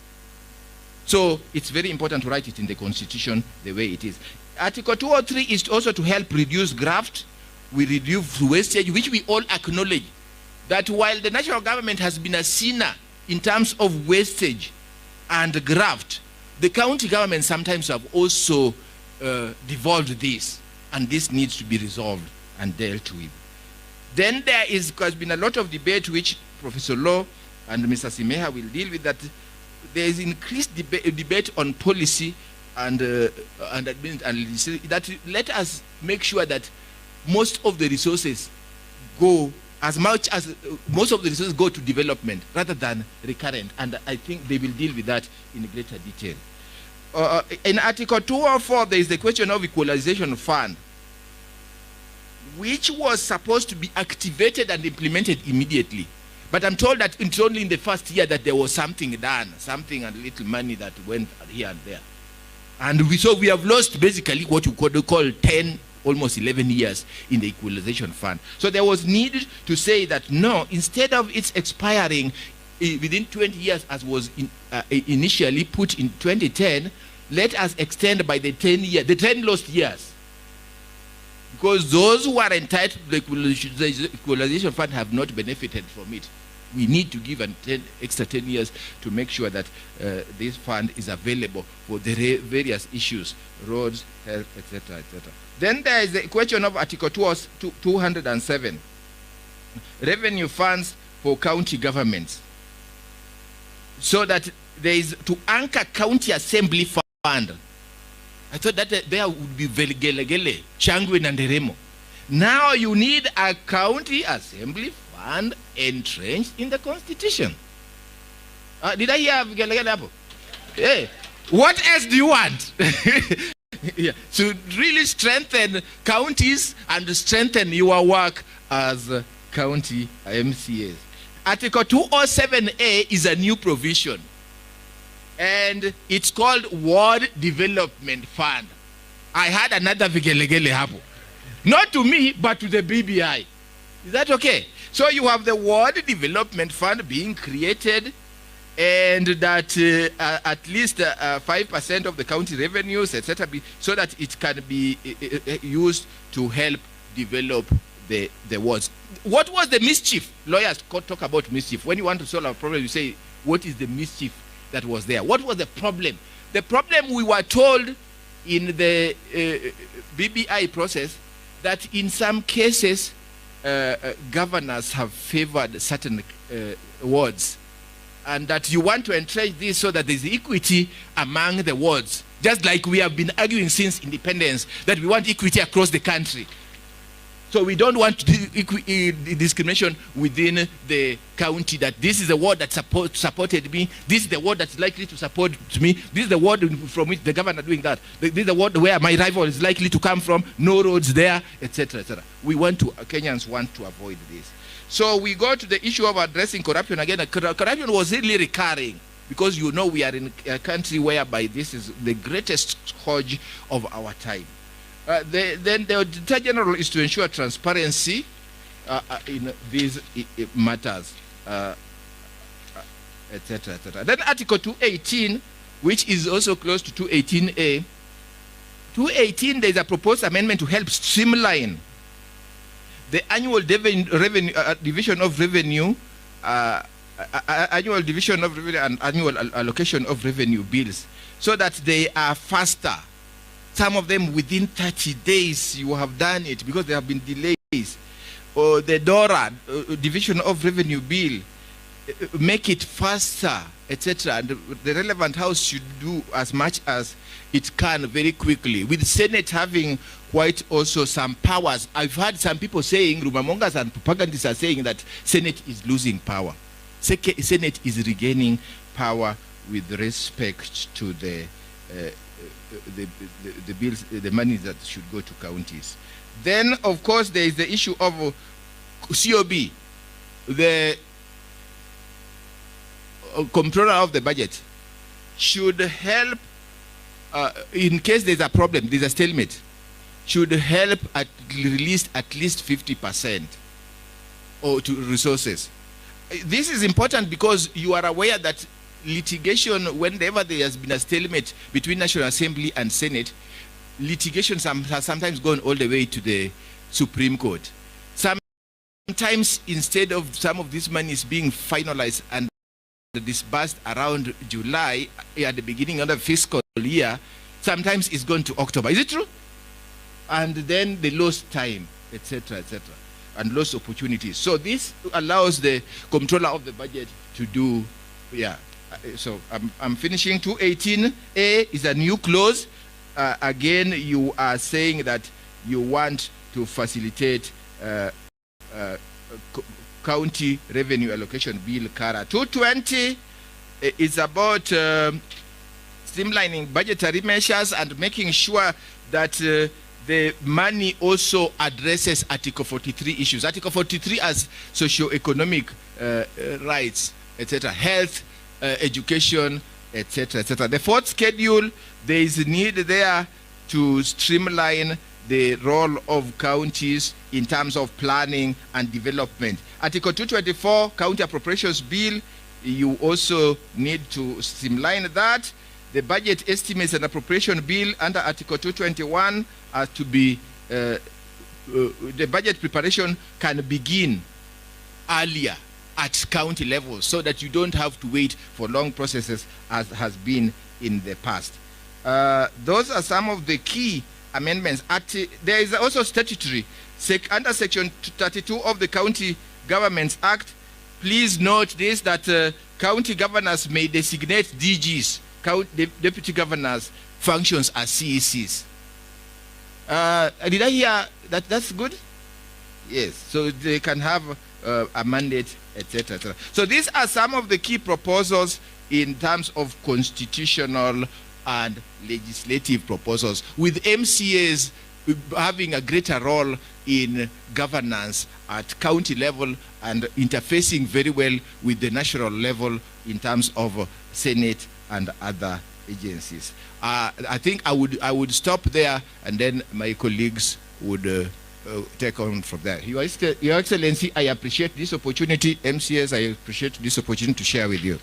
So it's very important to write it in the Constitution the way it is. Article 203 is also to help reduce graft, we reduce wastage, which we all acknowledge that while the national government has been a sinner in terms of wastage and graft, the county government sometimes have also devolved this, and this needs to be resolved and dealt with. Then has been a lot of debate, which Professor Law and Mr. Simeha will deal with, that there is increased debate on policy and that let us make sure that most of the resources go, most of the resources go to development rather than recurrent, and I think they will deal with that in greater detail. In Article 204, there is the question of equalization fund, which was supposed to be activated and implemented immediately. But I'm told that it's only in the first year that there was something done, something and little money that went here and there. And we have lost basically what you could call 10, almost 11 years in the equalization fund. So there was need to say that no, instead of its expiring within 20 years as was initially put in 2010, let us extend by the 10 lost years. Because those who are entitled to the equalization fund have not benefited from it. We need to give extra 10 years to make sure that this fund is available for the various issues, roads, health, etc., etc. Then there is the question of Article 207, revenue funds for county governments. So that there is to anchor county assembly fund. I thought that there would be Veligele, Changwin and Remo. Now you need a county assembly fund entrenched in the constitution. Did I hear Veligele? Hey, what else do you want? Yeah. To really strengthen counties and strengthen your work as county MCAs. Article 207A is a new provision, and it's called Ward Development Fund. I had another Vigelegele happen. Not to me, but to the BBI. Is that okay? So you have the Ward Development Fund being created, and that at least 5% of the county revenues, etc., so that it can be used to help develop the wards. What was the mischief? Lawyers talk about mischief. When you want to solve a problem, you say, what is the mischief that was there? What was the problem? The problem, we were told in the BBI process that in some cases, governors have favored certain wards, and that you want to entrench this so that there's equity among the wards. Just like we have been arguing since independence, that we want equity across the country. So we don't want discrimination within the county, that this is the ward that supported me, this is the ward that's likely to support me, this is the ward from which the governor doing that, this is the ward where my rival is likely to come from, no roads there, etc., etc. Kenyans want to avoid this. So we go to the issue of addressing corruption again. Corruption was really recurring, because you know we are in a country whereby this is the greatest scourge of our time. Then the Auditor General is to ensure transparency in these matters, etc., etc. Then Article 218, which is also close to 218A. 218, there is a proposed amendment to help streamline the annual division of revenue, annual division of revenue and annual allocation of revenue bills, so that they are faster. Some of them within 30 days you have done it because there have been delays. Or the DORA, division of revenue bill, make it faster, etc. And the relevant house should do as much as it can very quickly. With the Senate having quite also some powers. I've heard some people saying, rumamongers and propagandists are saying that Senate is losing power. Senate is regaining power with respect to the bills, the money that should go to counties. Then, of course, there is the issue of COB, the controller of the budget should help in case there's a problem, there's a stalemate, should help release at least 50% or to resources. This is important because you are aware that litigation, whenever there has been a stalemate between National Assembly and Senate, litigation has sometimes gone all the way to the Supreme Court. Sometimes, instead of some of this money is being finalized and disbursed around July, at the beginning of the fiscal year, sometimes it's gone to October. Is it true? And then they lost time. etc., and lost opportunities. So this allows the comptroller of the budget to do, so I'm finishing. 218A is a new clause. Again, you are saying that you want to facilitate county revenue allocation bill, CARA. 220 is about streamlining budgetary measures and making sure that the money also addresses Article 43 issues. Article 43 as socio-economic rights, etc., health, education, etc., etc. The fourth schedule, there is a need there to streamline the role of counties in terms of planning and development. Article 224, County Appropriations Bill, you also need to streamline that. The Budget Estimates and Appropriation Bill under Article 221 are to be, the budget preparation can begin earlier at county level so that you don't have to wait for long processes as has been in the past. Those are some of the key amendments. There is also statutory. Under Section 32 of the County Governments Act, please note this, that county governors may designate DGs, deputy governors, functions as CECs. Did I hear that? That's good? Yes, so they can have a mandate, etc., etc. So these are some of the key proposals in terms of constitutional and legislative proposals, with MCAs having a greater role in governance at county level and interfacing very well with the national level in terms of Senate and other agencies. I think I would stop there, and then my colleagues would take on from there. Your Excellency, I appreciate this opportunity. MCAs, I appreciate this opportunity to share with you.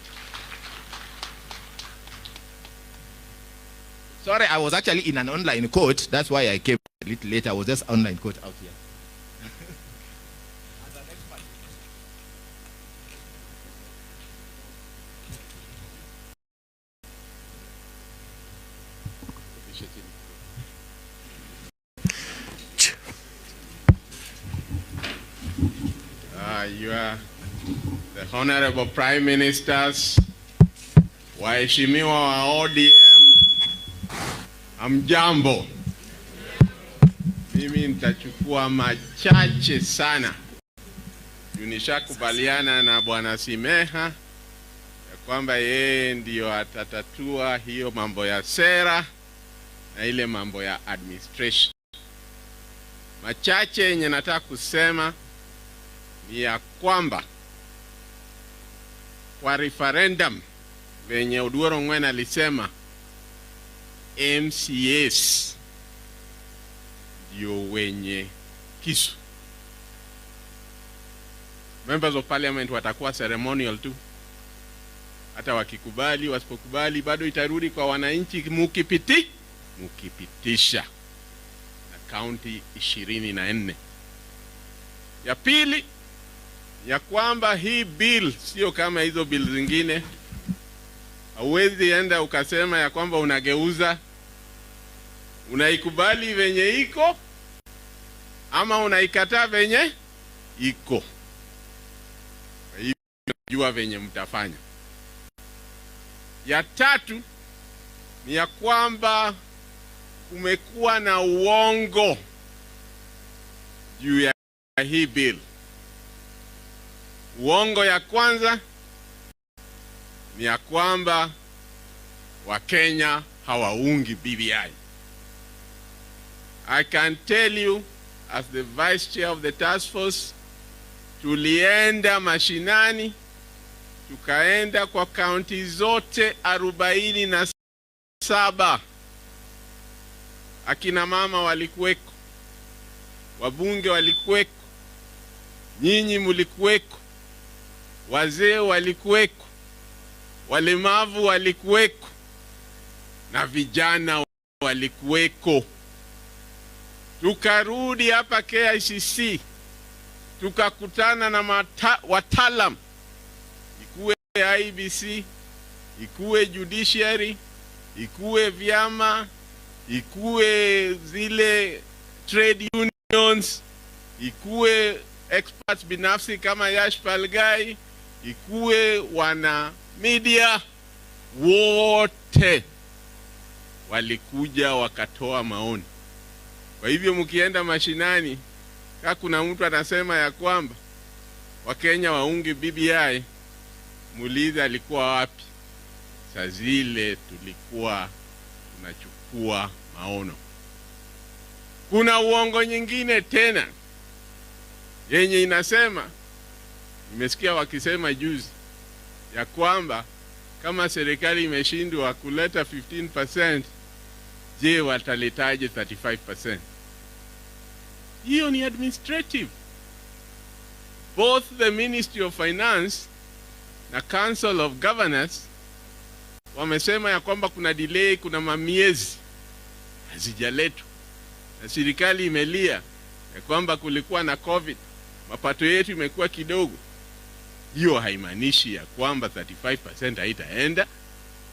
Sorry, I was actually in an online court. That's why I came a little late. I was just online court out here.
You are the Honorable Prime Ministers, waheshimiwa wa ODM, amjambo. Mimi nitachukua machache sana. Nishakubaliana na Bwana Simeha ya kwamba yeye ndio atatatua hiyo mambo ya sera na ile mambo ya administration. Machache yenye nataka kusema ni ya kwamba kwa referendum venye Oduoro Ng'wena alisema MCAs ndio wenye kisu. Members of Parliament watakuwa ceremonial tu. Hata wakikubali, wasipokubali, bado itarudi kwa wananchi mukipitisha na county 24. Ya pili, ya kwamba hii bill sio kama hizo bill zingine. Hauwezi enda ukasema ya kwamba unageuza, unaikubali venye iko ama unaikataa venye iko. Hii jua venye mtafanya. Ya tatu ni ya kwamba kumekuwa na uongo juu ya hii bill. Uongo ya kwanza ni ya kwamba Wakenya hawaungi BBI. I can tell you as the Vice Chair of the task force, tulienda mashinani, tukaenda kwa kaunti zote 47. Akina mama walikuweko, wabunge walikuweko, nyinyi mulikuweko, wazee walikuweko, walemavu walikuweko, na vijana walikuweko. Tukarudi hapa KICC, tukakutana na wataalam, ikuwe IBC, ikuwe judiciary, ikuwe vyama, ikuwe zile trade unions, ikuwe experts binafsi kama Yash Palgai, ikuwe wana media, wote walikuja wakatoa maoni. Kwa hivyo mkienda mashinani, kama kuna mtu anasema ya kwamba Wakenya waungi BBI, muulize alikuwa wapi saa zile tulikuwa tunachukua maono. Kuna uongo nyingine tena yenye inasema, nimesikia wakisema juzi ya kwamba kama serikali imeshindwa kuleta 15%, je, wataletaje 35%? Hiyo ni administrative. Both the Ministry of Finance na Council of Governors wamesema ya kwamba kuna delay, kuna mamiezi hazijaletwa, na serikali imelia ya kwamba kulikuwa na COVID, mapato yetu imekuwa kidogo. Hiyo haimaanishi ya kwamba 35% haitaenda.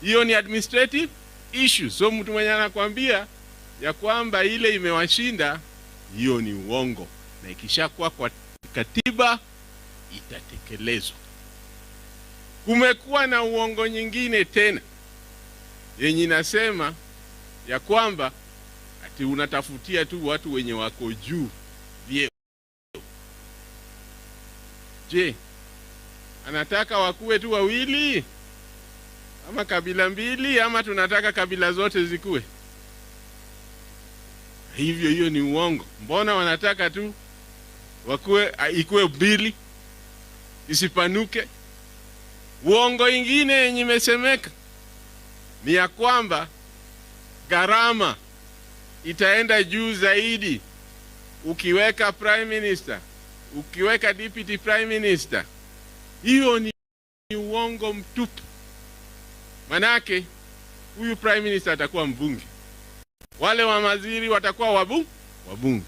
Hiyo ni administrative issue. So mtu mwenye anakuambia ya kwamba ile imewashinda, hiyo ni uongo, na ikishakuwa kwa katiba itatekelezwa. Kumekuwa na uongo nyingine tena yenye inasema ya kwamba ati unatafutia tu watu wenye wako juu vyeo. Je, anataka wakuwe tu wawili ama kabila mbili, ama tunataka kabila zote zikuwe hivyo? Hiyo ni uongo. Mbona wanataka tu wakuwe ikuwe mbili, isipanuke? Uongo ingine yenye imesemeka ni ya kwamba gharama itaenda juu zaidi ukiweka prime minister, ukiweka deputy prime minister. Hiyo ni uongo mtupu. Manake huyu prime minister atakuwa mbunge, wale wa waziri watakuwa wabunge.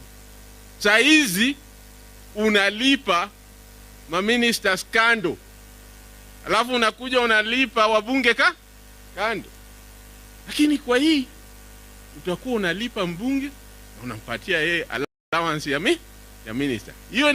Saa hizi unalipa maministers kando, alafu unakuja unalipa wabunge kando. Lakini kwa hii utakuwa unalipa mbunge na unampatia yeye allowance ya minister. Hiyo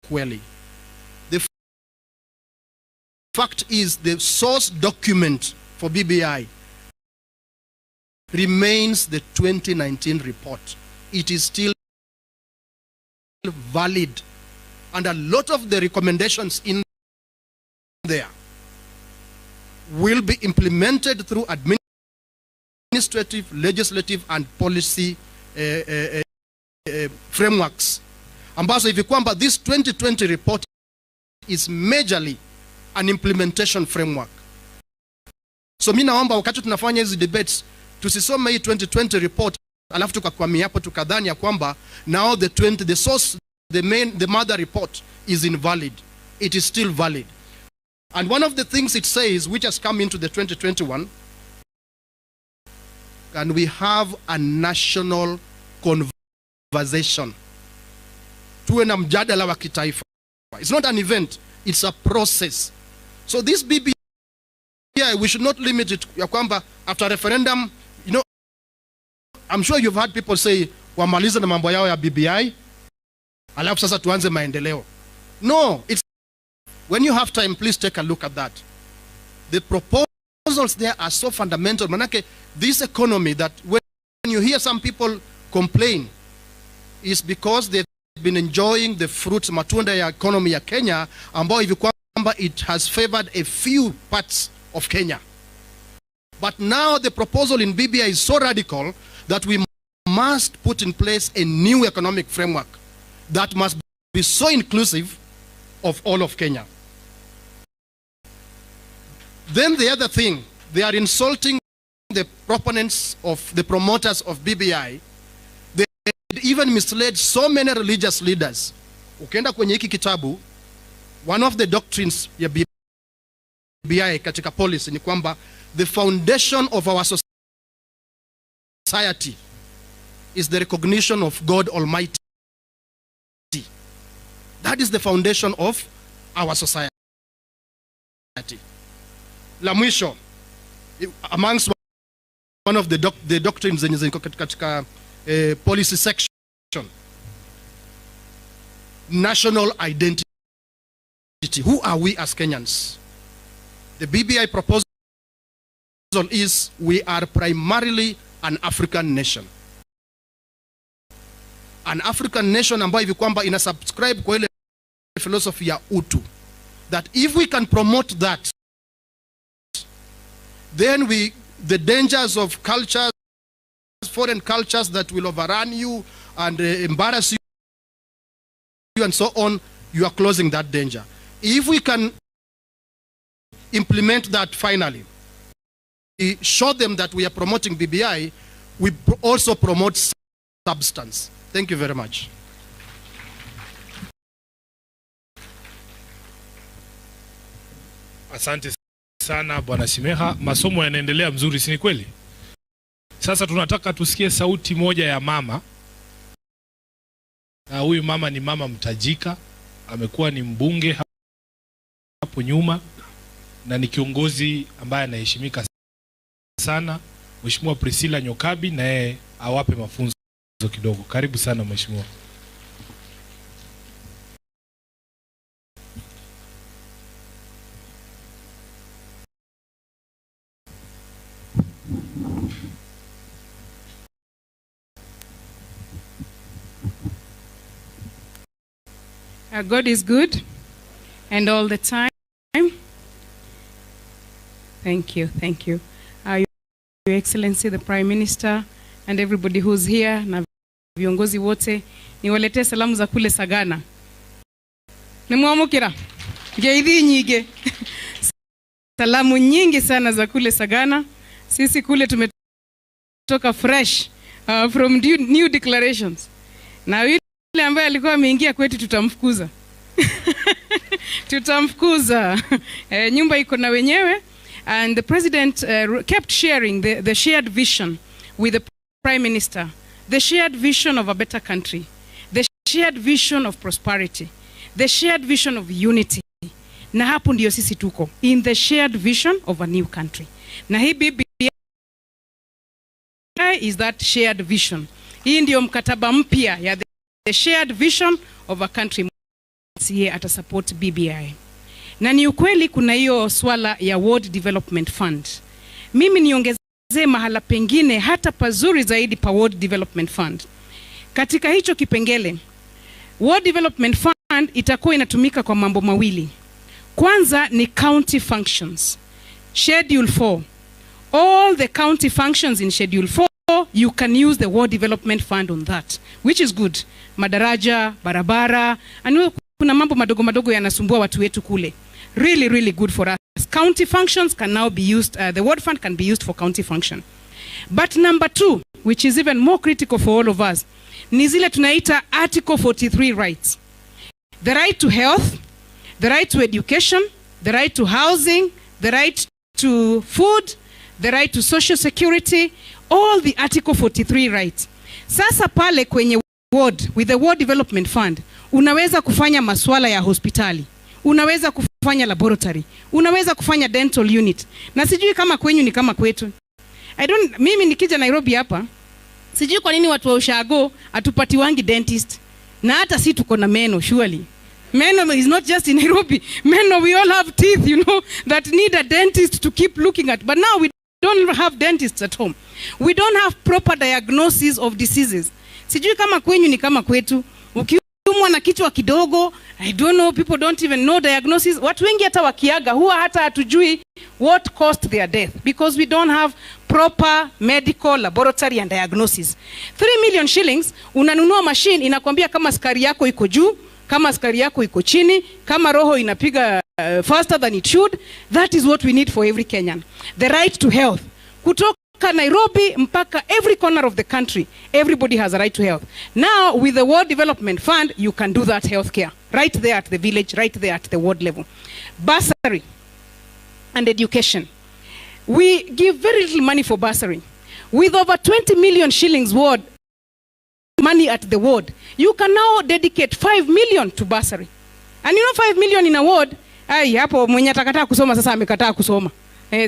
kweli. The fact is the source document for BBI remains the 2019 report. It is still valid, and a lot of the recommendations in there will be implemented through administrative, legislative and policy frameworks, ambazo hivi kwamba this 2020 report is majorly an implementation framework. So mimi naomba wakati tunafanya hizi debates tusisome hii 2020 report alafu tukakwamia hapo tukadhani ya kwamba now the source, the mother report is invalid. It is still valid. And one of the things it says, which has come into the 2021, can we have a national conversation? Tuwe na mjadala wa kitaifa. It's not an event, it's a process. So this BBI, we should not limit it ya kwamba after referendum, you know, I'm sure you've heard people say wamaliza na mambo yao ya BBI alafu sasa tuanze maendeleo. No, it's when you have time, please take a look at that. The proposals there are so fundamental. Manake, this economy that when you hear some people complain is because they've been enjoying the fruits, matunda ya economy ya Kenya, ambao hivi kwamba it has favored a few parts of Kenya. But now the proposal in BBI is so radical that we must put in place a new economic framework that must be so inclusive of all of Kenya. Then the other thing, they are insulting the proponents of the promoters of BBI. They even misled so many religious leaders. Ukienda kwenye hiki kitabu, one of the doctrines ya BBI katika policy ni kwamba the foundation of our society is the recognition of God Almighty. That is the foundation of our society. La mwisho, amongst one of the doctrines zenye katika policy section, national identity. Who are we as Kenyans? The BBI proposal is we are primarily an African nation. An African nation ambayo hivi kwamba ina subscribe kwa ile philosophy ya utu. That if we can promote that, then the dangers of cultures, foreign cultures that will overrun you and embarrass you and so on, you are closing that danger. If we can implement that finally, we show them that we are promoting BBI, we also promote substance. Thank you very much.
Asante sana Bwana Simeha, masomo yanaendelea mzuri, si ni kweli? Sasa tunataka tusikie sauti moja ya mama. Na huyu mama ni mama mtajika, amekuwa ni mbunge hapo nyuma na ni kiongozi ambaye anaheshimika sana, Mheshimiwa Priscilla Nyokabi, na yeye awape mafunzo kidogo. Karibu sana Mheshimiwa.
God is good and all the time. Thank you, thank you. Your Excellency the Prime Minister and everybody who's here na viongozi wote, niwaletee salamu za kule Sagana. Nimwamukira ngeithi nyige salamu nyingi sana za kule Sagana. Sisi kule tumetoka fresh from new declarations. Na yule ambaye alikuwa ameingia kwetu tutamfukuza. Tutamfukuza. Nyumba iko na wenyewe. And the President kept sharing the shared vision with the Prime Minister. The shared vision of a better country. The shared vision of prosperity. The shared vision of unity. Na hapo ndio sisi tuko. In the shared vision of a new country. Na hii BBI is that shared vision. Hii ndio mkataba mpya ya the shared vision of a country MCA atasupport BBI. Na ni ukweli kuna hiyo swala ya Ward Development Fund. Mimi niongezee mahala pengine hata pazuri zaidi pa Ward Development Fund. Katika hicho kipengele, Ward Development Fund itakuwa inatumika kwa mambo mawili. Kwanza ni county functions. Schedule 4. All the county functions in Schedule 4, you can use the Ward Development Fund on that, which is good. Madaraja, barabara, and kuna mambo madogo madogo yanasumbua watu wetu kule. Really, really good for us. County functions can now be used, the Ward Fund can be used for county function. But number 2, which is even more critical for all of us, ni zile tunaita Article 43 rights. The right to health, the right to education, the right to housing, the right to food, the right to social security, all the Article 43 rights. Sasa pale kwenye ward, with the Ward Development Fund, unaweza kufanya maswala ya hospitali, unaweza kufanya laboratory, unaweza kufanya dental unit. Na sijui kama kwenyu ni kama kwetu. Mimi nikija Nairobi hapa, sijui kwa nini watu wa ushago atupati wangi dentist. Na hata si tuko na meno, surely. Meno is not just in Nairobi. Meno, we all have teeth, you know, that need a dentist to keep looking at. But now we don't have dentists at home. We don't have proper diagnosis of diseases. Sijui kama kwenyu ni kama kwetu. Ukiumwa na kichwa kidogo, I don't know, people don't even know diagnosis. Watu wengi hata wakiaga huwa hata hatujui what caused their death, because we don't have proper medical laboratory and diagnosis. 3 million shillings, unanunua machine inakwambia kama sukari yako iko juu, kama sukari yako iko chini, kama roho inapiga faster than it should. That is what we need for every Kenyan. The right to health. Kutoka Nairobi mpaka every corner of the country, everybody has a right to health. Now, with the Ward Development Fund, you can do that healthcare right there at the village, right there at the ward level. Bursary and education. We give very little money for bursary. With over 20 million shillings ward money at the ward, you can now dedicate 5 million to bursary. And you know 5 million in a ward, hapo mwenye atakataa kusoma sasa amekataa kusoma.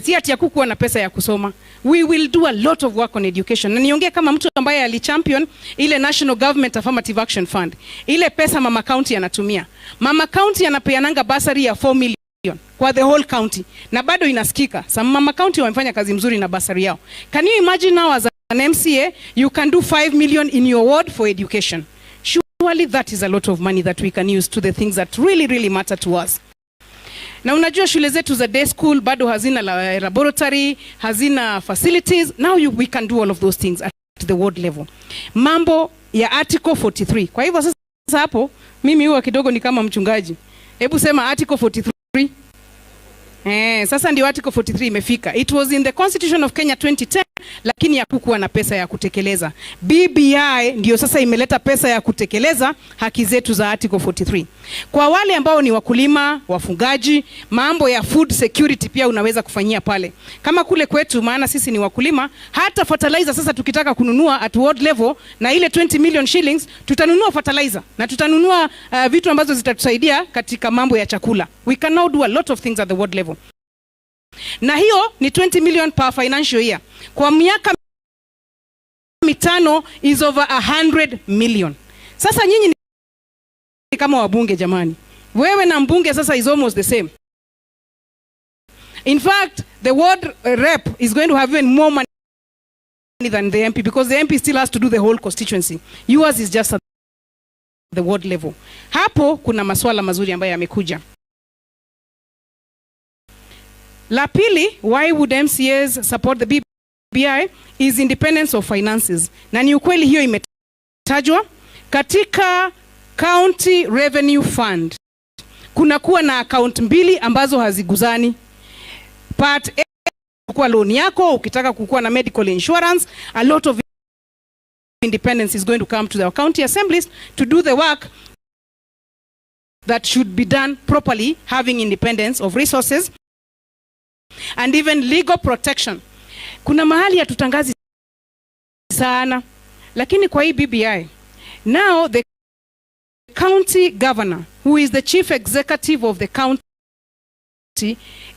Si ati hakukuwa na pesa ya kusoma. We will do a lot of work on education. Na niongee kama mtu ambaye alichampion ile National Government Affirmative Action Fund. Ile pesa mama county anatumia. Mama county anapeananga bursary ya 4 million kwa the whole county. Na bado inasikika. Mama county wamefanya kazi mzuri na bursary yao. Can you imagine now as an MCA, you can do 5 million in your ward for education? Surely that is a lot of money that we can use to the things that really, really matter to us. Na unajua shule zetu za day school bado hazina laboratory, hazina facilities. Now we can do all of those things at the ward level. Mambo ya Article 43. Kwa hivyo sasa hapo, mimi huwa kidogo ni kama mchungaji. Hebu sema Article 43. Sasa ndio Article 43 imefika. It was in the Constitution of Kenya 2010, lakini hakukuwa na pesa ya kutekeleza. BBI ndio sasa imeleta pesa ya kutekeleza haki zetu za Article 43. Kwa wale ambao ni wakulima, wafugaji, mambo ya food security pia unaweza kufanyia pale. Kama kule kwetu, maana sisi ni wakulima, hata fertilizer sasa tukitaka kununua at ward level na ile 20 million shillings, tutanunua fertilizer na tutanunua vitu ambazo zitatusaidia katika mambo ya chakula. We can now do a lot of things at the ward level. Na hiyo ni 20 million per financial year. Kwa miaka 5 is over 100 million. Sasa nyinyi ni kama wabunge jamani. Wewe na mbunge sasa is almost the same. In fact, the ward rep is going to have even more money than the MP, because the MP still has to do the whole constituency. Yours is just at the ward level. Hapo kuna maswala mazuri ambayo yamekuja. La pili, why would MCAs support the BBI is independence of finances. Na ni ukweli hiyo imetajwa katika County Revenue Fund. Kuna kuwa na account mbili ambazo haziguzani. Part A kwa loan yako, ukitaka kukua na medical insurance, a lot of independence is going to come to the county assemblies to do the work that should be done properly, having independence of resources and even legal protection. Kuna mahali ya tutangazi sana, lakini kwa hii BBI, now the county governor, who is the chief executive of the county,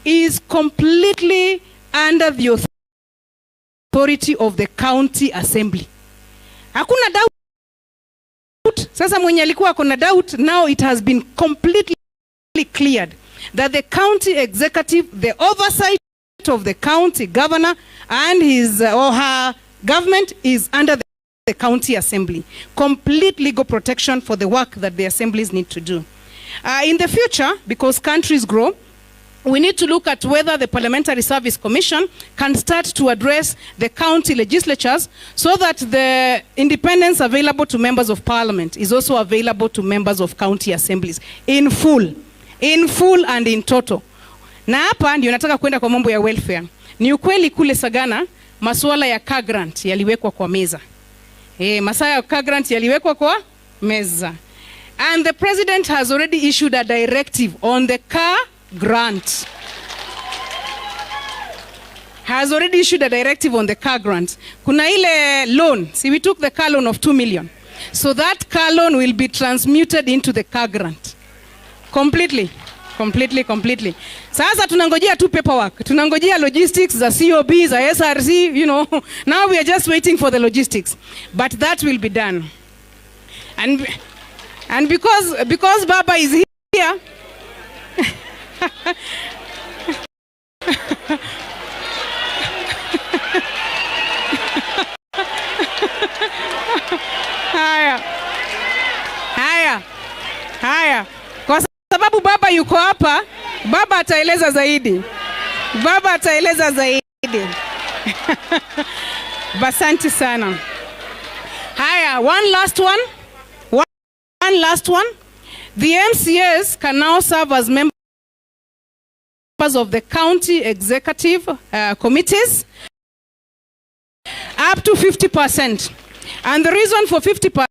is completely under the authority of the county assembly. Hakuna doubt Sasa mwenye alikuwa kuna doubt, now it has been completely cleared that the county executive, the oversight of the county governor and his or her government is under the county assembly. Complete legal protection for the work that the assemblies need to do. In the future, because countries grow, we need to look at whether the Parliamentary Service Commission can start to address the county legislatures so that the independence available to members of parliament is also available to members of county assemblies in full and in total. Na hapa ndio nataka kwenda kwa mambo ya welfare. Ni ukweli kule Sagana masuala ya car grant yaliwekwa kwa meza. Masuala ya car grant yaliwekwa kwa meza. And the president has already issued a directive on the car grant. Has already issued a directive on the car grant. Kuna ile loan. See, we took the car loan of 2 million. So that car loan will be transmuted into the car grant. Completely. Sasa tunangojea tu paperwork. Tunangojea logistics za COB, za SRC, you know. Now we are just waiting for the logistics. But that will be done. And because Baba is here, haya. Kwa sababu Baba yuko hapa, Baba ataeleza zaidi. Basanti sana. Haya, one last one. The MCAs can now serve as members of the county executive committees up to 50%. And the reason for 50%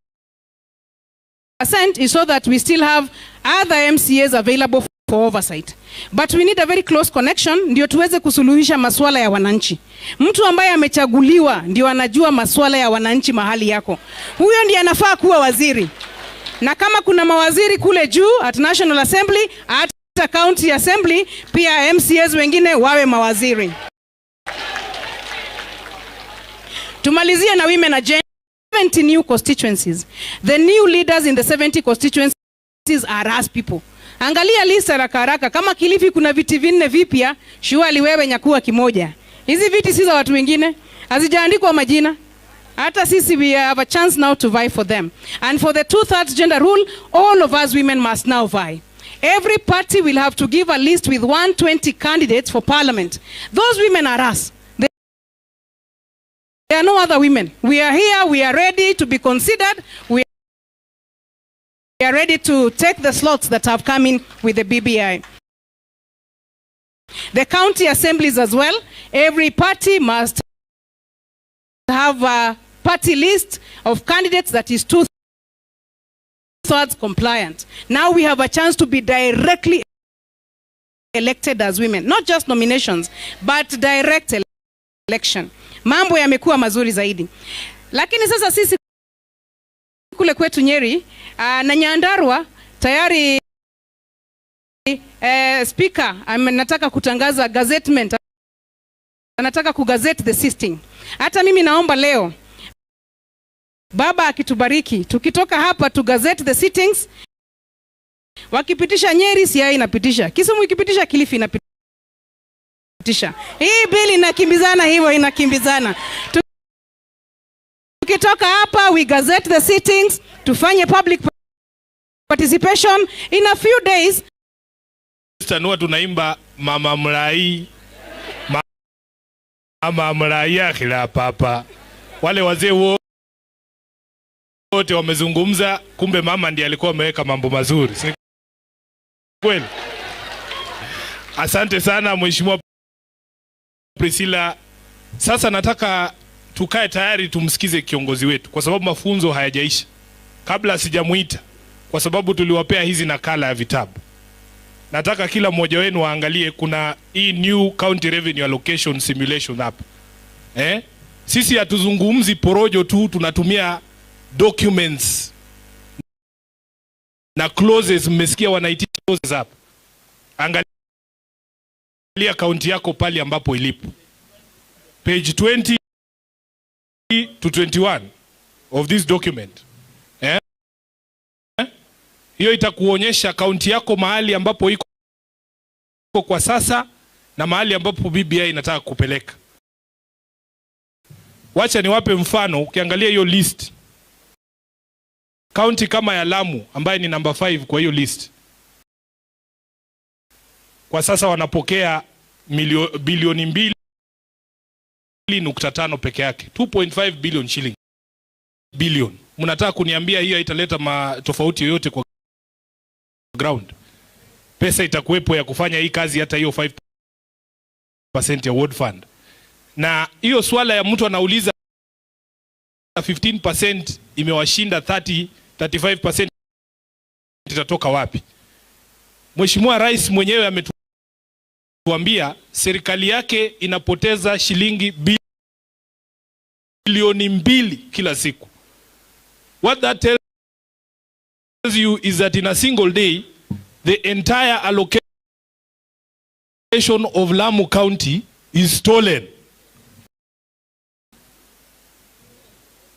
is so that we still have other MCAs available for oversight. But we need a very close connection ndio tuweze kusuluhisha masuala ya wananchi. Mtu ambaye amechaguliwa ndio anajua masuala ya wananchi mahali yako. Huyo ndiye anafaa kuwa waziri. Na kama kuna mawaziri kule juu at National Assembly, at County Assembly, pia MCAs wengine wawe mawaziri. Tumalizie na women agenda. 70 new constituencies. The new leaders in the 70 constituencies are us people. Angalia lista haraka kama Kilifi kuna viti 4 vipya, shuali wewe nyakuwa kimoja. Hizi viti si za watu wengine, hazijaandikwa majina. Hata sisi we have a chance now to vie for them. And for the 2/3 gender rule, all of us women must now vie. Every party will have to give a list with 120 candidates for parliament. Those women are us. There are no other women. We are here, we are ready to be considered. We are ready to take the slots that have come in with the BBI. The county assemblies as well. Every party must have a party list of candidates that is 2/3 compliant. Now we have a chance to be directly elected as women. Not just nominations, but direct election. Mambo yamekuwa mazuri zaidi. Lakini sasa sisi kule kwetu Nyeri na Nyandarua tayari speaker nataka kutangaza gazettement. Anataka kugazette the system. Hata mimi naomba leo Baba akitubariki tukitoka hapa tu gazette the sittings. Wakipitisha Nyeri Siaya inapitisha. Kisumu ikipitisha Kilifi inapitisha. Hii bili inakimbizana hivyo inakimbizana. Tukitoka hapa we gazette the sittings, tufanye public participation in a few days.
Tanua tunaimba mama mlai. Mama mlai akhila papa. Wale wazee wote wamezungumza, kumbe mama ndiye alikuwa ameweka mambo mazuri. Si kweli? Asante sana Mheshimiwa Priscilla. Sasa nataka tukae tayari tumsikize kiongozi wetu kwa sababu mafunzo hayajaisha. Kabla sijamuita kwa sababu tuliwapea hizi nakala ya vitabu. Nataka kila mmoja wenu waangalie kuna hii new county revenue allocation simulation hapa. Sisi hatuzungumzi porojo tu, tunatumia documents na clauses. Mmesikia wanaitisha clauses hapa. Angalia kaunti yako pali ambapo ilipo. Page 20 to 21 of this document. Hiyo itakuonyesha kaunti yako mahali ambapo iko kwa sasa na mahali ambapo BBI inataka kupeleka. Wacha niwape mfano. Ukiangalia hiyo list, kaunti kama ya Lamu ambaye ni number 5 kwa hiyo list, kwa sasa wanapokea bilioni 2.5 peke yake, 2.5 billion shilling. Billion. Mnataka kuniambia hiyo haitaleta tofauti yoyote kwa ground? Pesa itakuwepo ya kufanya hii kazi, hata hiyo 5% ya ward fund. Na hiyo swala ya mtu anauliza 15% imewashinda 35% itatoka wapi? Mheshimiwa Rais mwenyewe ametuambia serikali yake inapoteza shilingi bilioni 2 kila siku. What that tells you is that in a single day, the entire allocation of Lamu County is stolen.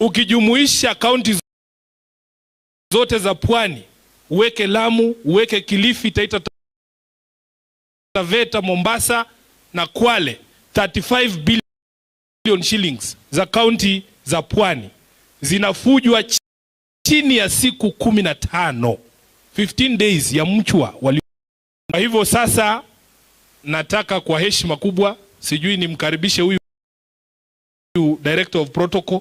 Ukijumuisha county zote za Pwani, uweke Lamu, uweke Kilifi, Taita Taveta, Mombasa na Kwale, 35 billion shillings za county za Pwani zinafujwa chini ya siku 15, 15 days ya mchwa. Kwa hivyo sasa nataka kwa heshima kubwa, sijui nimkaribishe huyu Director of Protocol.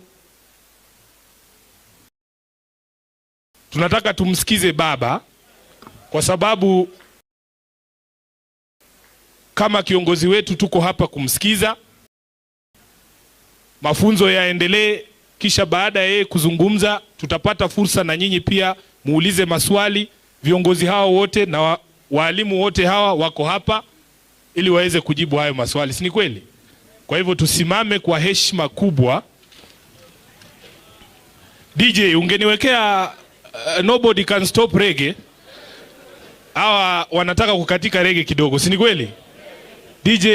Tunataka tumsikize baba, kwa sababu kama kiongozi wetu tuko hapa kumsikiza. Mafunzo yaendelee, kisha baada ya yeye kuzungumza tutapata fursa na nyinyi pia muulize maswali. Viongozi hawa wote na walimu wote hawa wako hapa ili waweze kujibu hayo maswali, si ni kweli? Kwa hivyo tusimame kwa heshima kubwa. DJ, ungeniwekea nobody can stop reggae. Hawa wanataka kukatika reggae kidogo, si ni kweli? DJ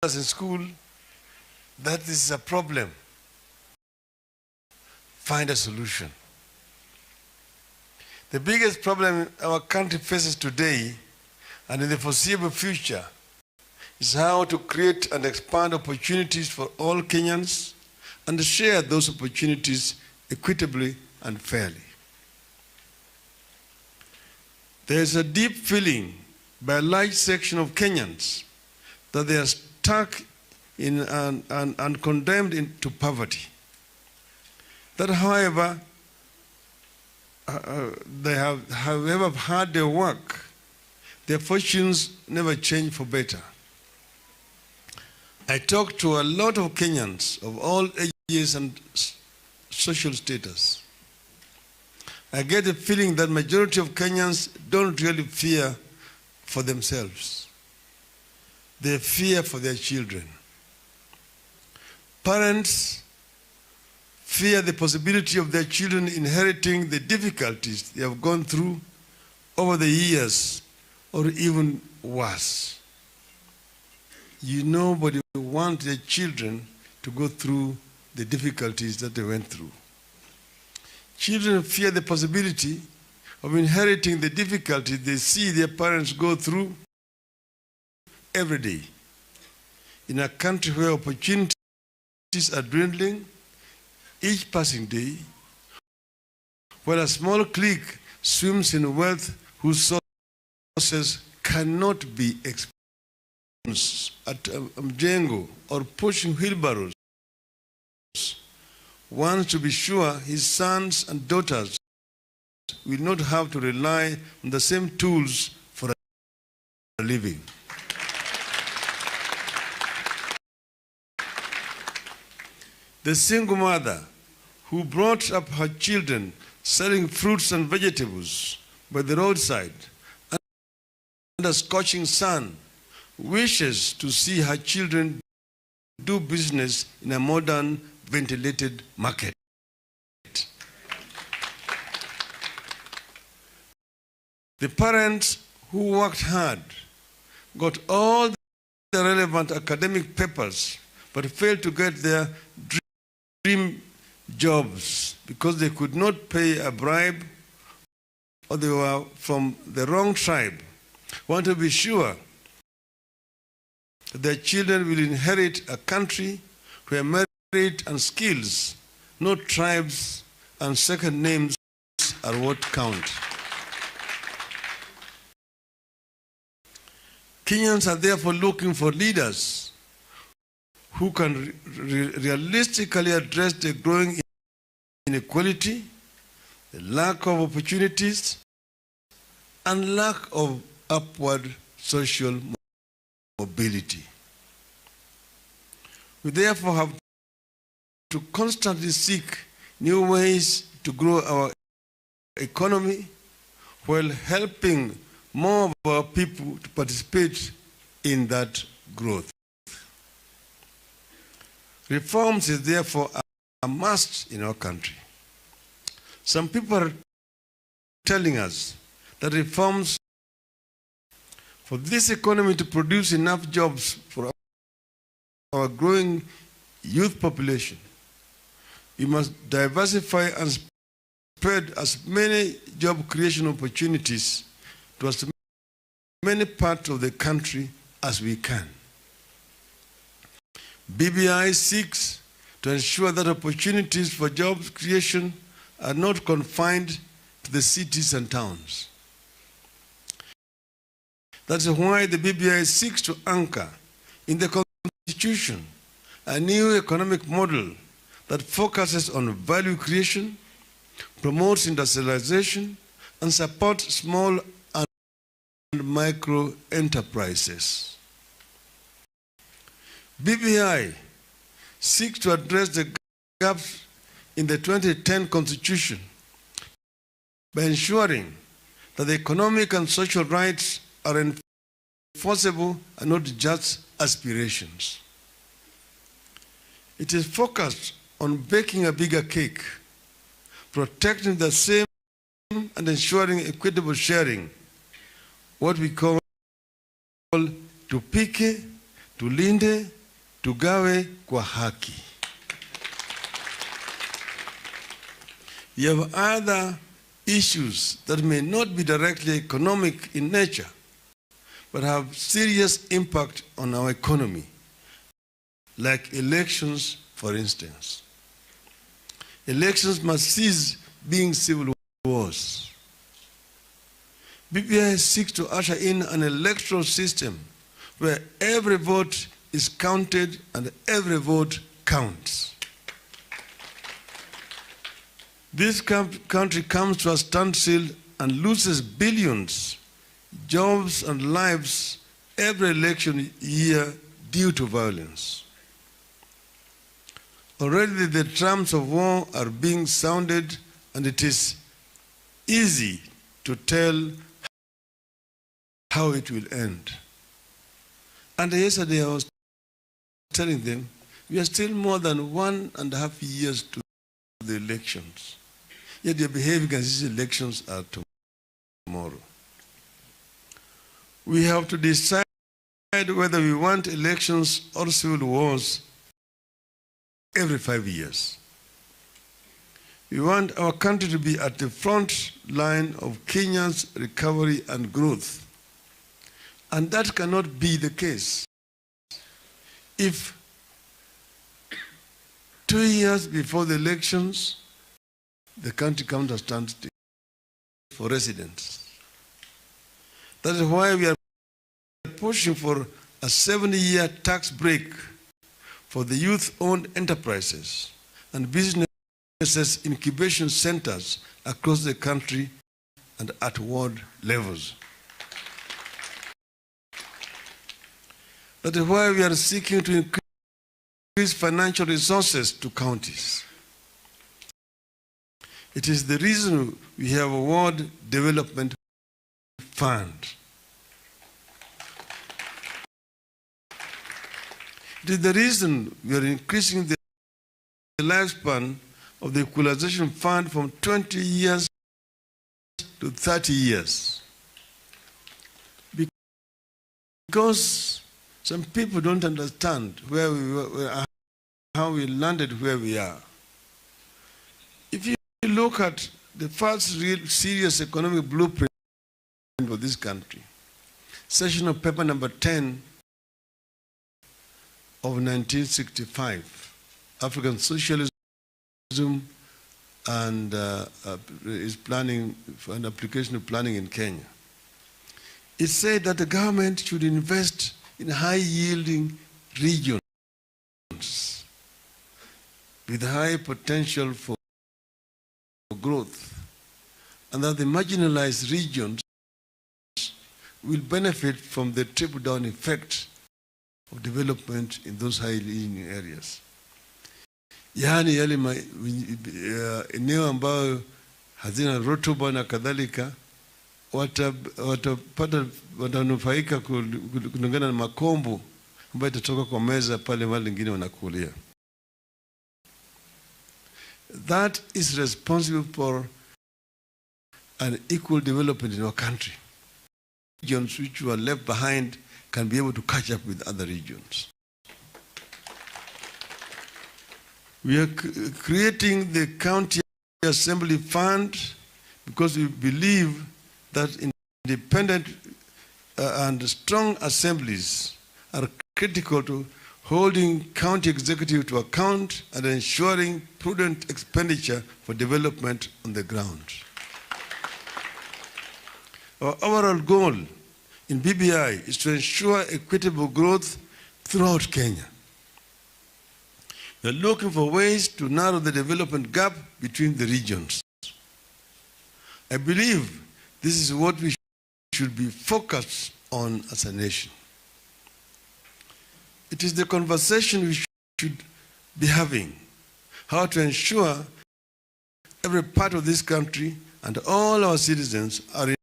in school, that is a problem. Find a solution. The biggest problem our country faces today and in the foreseeable future is how to create and expand opportunities for all Kenyans and share those opportunities equitably and fairly. There is a deep feeling by a large section of Kenyans that they are stuck in and condemned to poverty. That, however, they have, however hard they work, their fortunes never change for better. I talk to a lot of Kenyans of all ages and social status. I get the feeling that majority of Kenyans don't really fear for themselves. They fear for their children. Parents fear the possibility of their children inheriting the difficulties they have gone through over the years, or even worse. Nobody wants their children to go through the difficulties that they went through. Children fear the possibility of inheriting the difficulties they see their parents go through every day. In a country where opportunities are dwindling each passing day, where a small clique swims in wealth whose sources cannot be at Mjengo or pushing wheelbarrows wants to be sure his sons and daughters will not have to rely on the same tools for a living. The single mother who brought up her children selling fruits and vegetables by the roadside under scorching sun wishes to see her children do business in a modern, ventilated market. The parents who worked hard, got all the relevant academic papers, but failed to get their dream jobs because they could not pay a bribe or they were from the wrong tribe, want to be sure that their children will inherit a country where merit and skills, not tribes and second names, are what count. Kenyans are therefore looking for leaders who can realistically address the growing inequality, the lack of opportunities, and lack of upward social mobility. We therefore have to constantly seek new ways to grow our economy while helping more of our people to participate in that growth. Reforms is therefore a must in our country. Some people are telling us that reforms for this economy to produce enough jobs for our growing youth population, we must diversify and spread as many job creation opportunities to as many parts of the country as we can. BBI seeks to ensure that opportunities for job creation are not confined to the cities and towns. That's why the BBI seeks to anchor in the Constitution a new economic model that focuses on value creation, promotes industrialization, and supports small and micro enterprises. BBI seeks to address the gaps in the 2010 Constitution by ensuring that the economic and social rights are enforceable and not just aspirations. It is focused on baking a bigger cake, protecting the same and ensuring equitable sharing, what we call tupike, tulinde, tugawe kwa haki. You have other issues that may not be directly economic in nature, but have serious impact on our economy, like elections, for instance. Elections must cease being civil wars. BBI seeks to usher in an electoral system where every vote is counted and every vote counts. This country comes to a standstill and loses billions, jobs and lives every election year due to violence. Already the drums of war are being sounded, and it is easy to tell how it will end. And yesterday I was telling them, we are still more than 1.5 years to the elections. Yet they are behaving as these elections are tomorrow. We have to decide whether we want elections or civil wars every 5 years. We want our country to be at the front line of Kenya's recovery and growth. And that cannot be the case if 2 years before the elections, the country comes to standstill for residents. That is why we are pushing for a 7-year tax break for the youth-owned enterprises and businesses incubation centers across the country and at ward levels. That is why we are seeking to increase financial resources to counties. It is the reason we have a ward development fund. It is the reason we are increasing the lifespan of the equalization fund from 20 years to 30 years. Because some people don't understand where we were, how we landed where we are. If you look at the first real serious economic blueprint for this country, session of paper number 10 of 1965, African Socialism and is planning for an application of planning in Kenya. It said that the government should invest in high-yielding regions with high potential for growth, and that the marginalized regions will benefit from the trickle-down effect of development in those high-yielding areas. Yaani yale eneo ambayo hazina rotuba na kadhalika watanufaika kulingana na makombo ambayo itatoka kwa meza pale wale wengine wanakulia. That is responsible for an equal development in our country. Regions which were left behind can be able to catch up with other regions. We are creating the County Assembly Fund because we believe that independent and strong assemblies are critical to holding county executive to account and ensuring prudent expenditure for development on the ground. Our overall goal in BBI is to ensure equitable growth throughout Kenya. We are looking for ways to narrow the development gap between the regions. I believe this is what we should be focused on as a nation. It is the conversation we should be having, how to ensure every part of this country and all our citizens are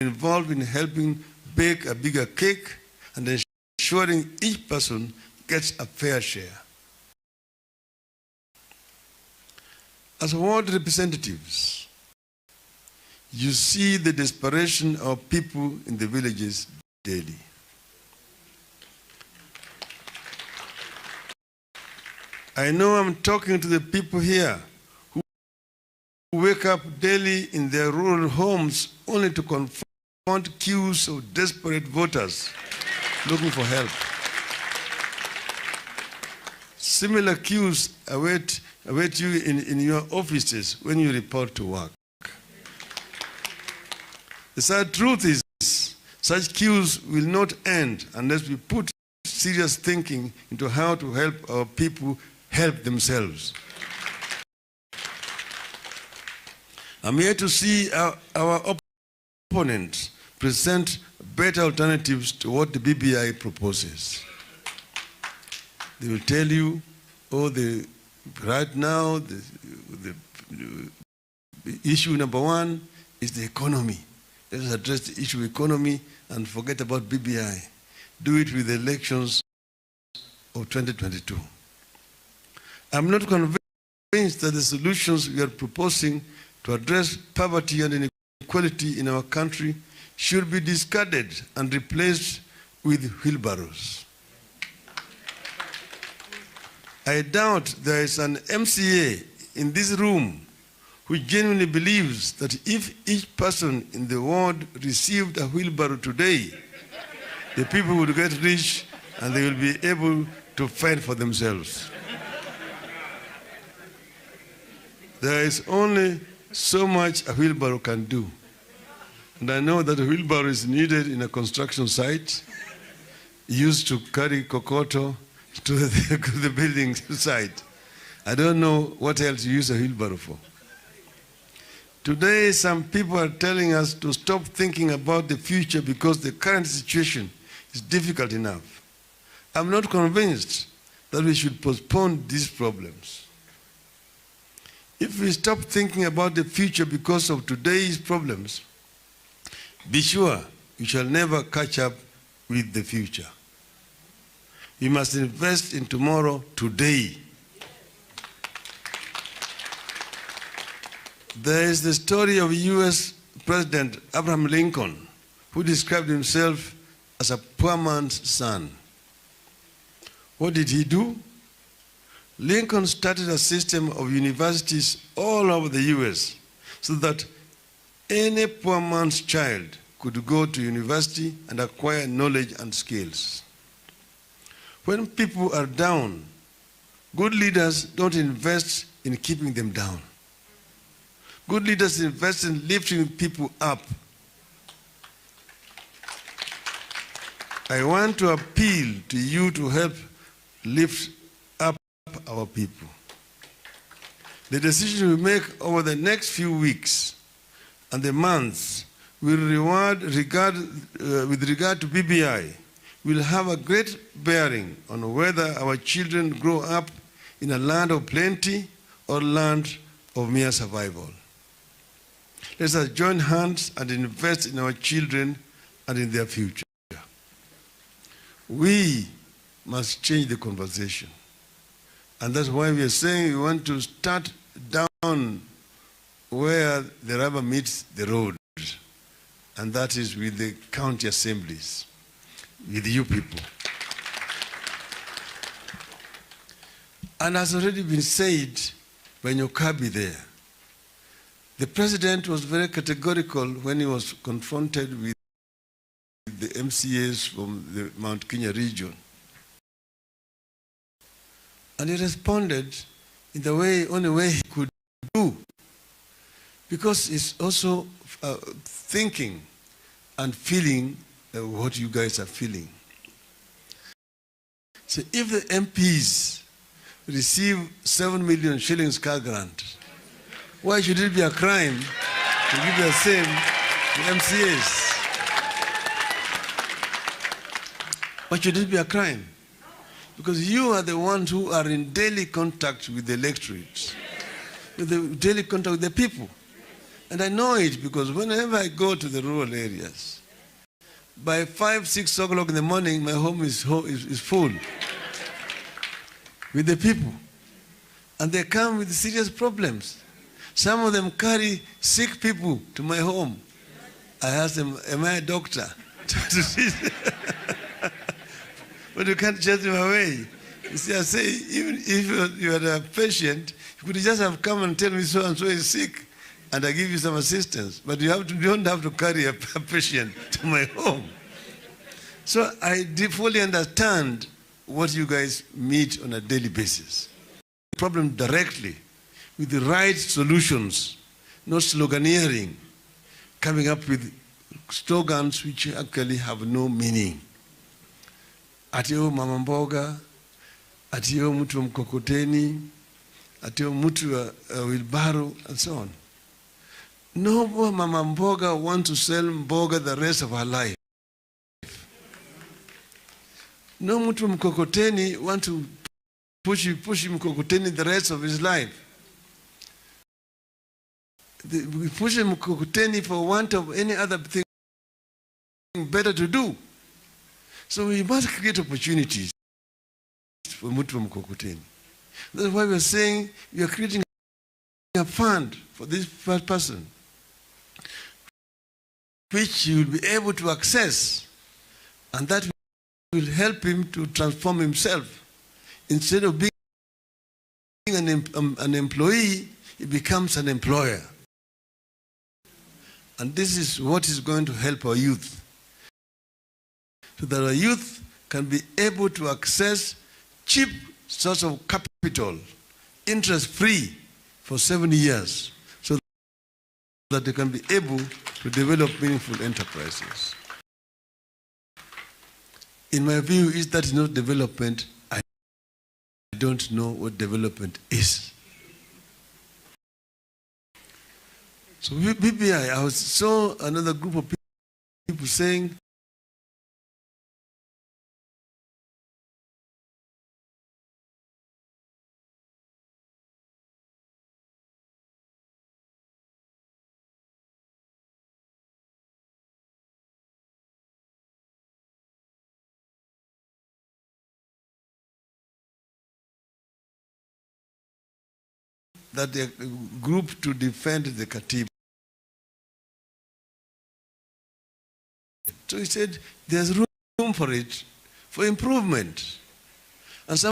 involved in helping bake a bigger cake and ensuring each person gets a fair share. As ward representatives, you see the desperation of people in the villages daily. I know I'm talking to the people here who wake up daily in their rural homes only to confront queues of desperate voters looking for help. Similar queues await you in your offices when you report to work. The sad truth is, such queues will not end unless we put serious thinking into how to help our people help themselves. I'm here to see our opponents present better alternatives to what the BBI proposes. They will tell you, oh, right now, the issue number one is the economy. Let us address the issue of economy and forget about BBI. Do it with the elections of 2022. I'm not convinced that the solutions we are proposing to address poverty and inequality in our country should be discarded and replaced with wheelbarrows. I doubt there is an MCA in this room who genuinely believes that if each person in the ward received a wheelbarrow today, the people would get rich and they will be able to fend for themselves. There is only so much a wheelbarrow can do. And I know that a wheelbarrow is needed in a construction site, used to carry kokoto to the building site. I don't know what else you use a wheelbarrow for. Today, some people are telling us to stop thinking about the future because the current situation is difficult enough. I'm not convinced that we should postpone these problems. If we stop thinking about the future because of today's problems, be sure we shall never catch up with the future. We must invest in tomorrow today. There is the story of US President Abraham Lincoln, who described himself as a poor man's son. What did he do? Lincoln started a system of universities all over the US so that any poor man's child could go to university and acquire knowledge and skills. When people are down, good leaders don't invest in keeping them down. Good leaders invest in lifting people up. I want to appeal to you to help lift up our people. The decision we make over the next few weeks and the months will with regard to BBI will have a great bearing on whether our children grow up in a land of plenty or land of mere survival. Let us join hands and invest in our children and in their future. We must change the conversation. And that's why we are saying we want to start down where the rubber meets the road. And that is with the county assemblies, with you people. And as already been said by Nyokabi there, the president was very categorical when he was confronted with the MCAs from the Mount Kenya region. And he responded in the only way he could do, because he's also thinking and feeling what you guys are feeling. So if the MPs receive 7 million shillings car grant, why should it be a crime to give the same to MCAs? Why should it be a crime? Because you are the ones who are in daily contact with the electorate, with the daily contact with the people. And I know it because whenever I go to the rural areas, by 5, 6 o'clock in the morning, my home is full with the people. And they come with serious problems. Some of them carry sick people to my home. I ask them, am I a doctor? But you can't chase them away. You see, I say, even if you are a patient, you could just have come and tell me so and so is sick, and I give you some assistance. But you don't have to carry a patient to my home. So I fully understand what you guys meet on a daily basis. The problem directly with the right solutions, not sloganeering, coming up with slogans which actually have no meaning. Atio mama mboga, atio mtu wa mkokoteni, atio mtu wa wheelbarrow, and so on. No mama mboga wants to sell mboga the rest of her life. No mtu wa mkokoteni wants to push mkokoteni the rest of his life. We push mkokoteni for want of any other thing better to do. So we must create opportunities for mtu wa mkokoteni. That's why we're saying we are creating a fund for this person, which he will be able to access, and that will help him to transform himself. Instead of being an employee, he becomes an employer. And this is what is going to help our youth, so that our youth can be able to access cheap source of capital, interest-free, for 7 years, so that they can be able to develop meaningful enterprises. in my view, is that not development? I don't know what development is. So BBI, I saw another group of people saying that the group to defend the Katiba. So he said there's room for it, for improvement. And some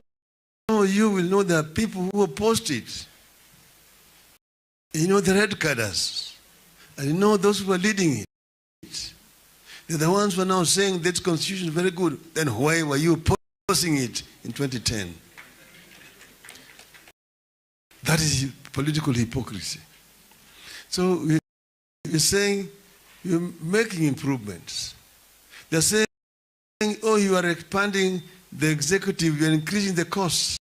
of you will know there are people who opposed it. You know the red carders, and you know those who are leading it. They're the ones who are now saying that constitution is very good. Then why were you opposing it in 2010? That is political hypocrisy. So you're saying you're making improvements. They're saying, oh, you are expanding the executive, you're increasing the costs.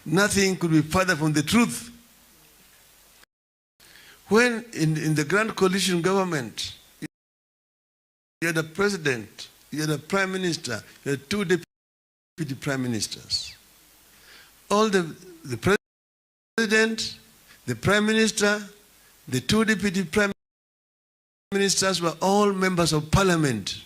Nothing could be further from the truth. When in the Grand Coalition government, you had a president, you had a prime minister, you had two deputy prime ministers. All the president, the prime minister, the two deputy prime ministers were all members of parliament.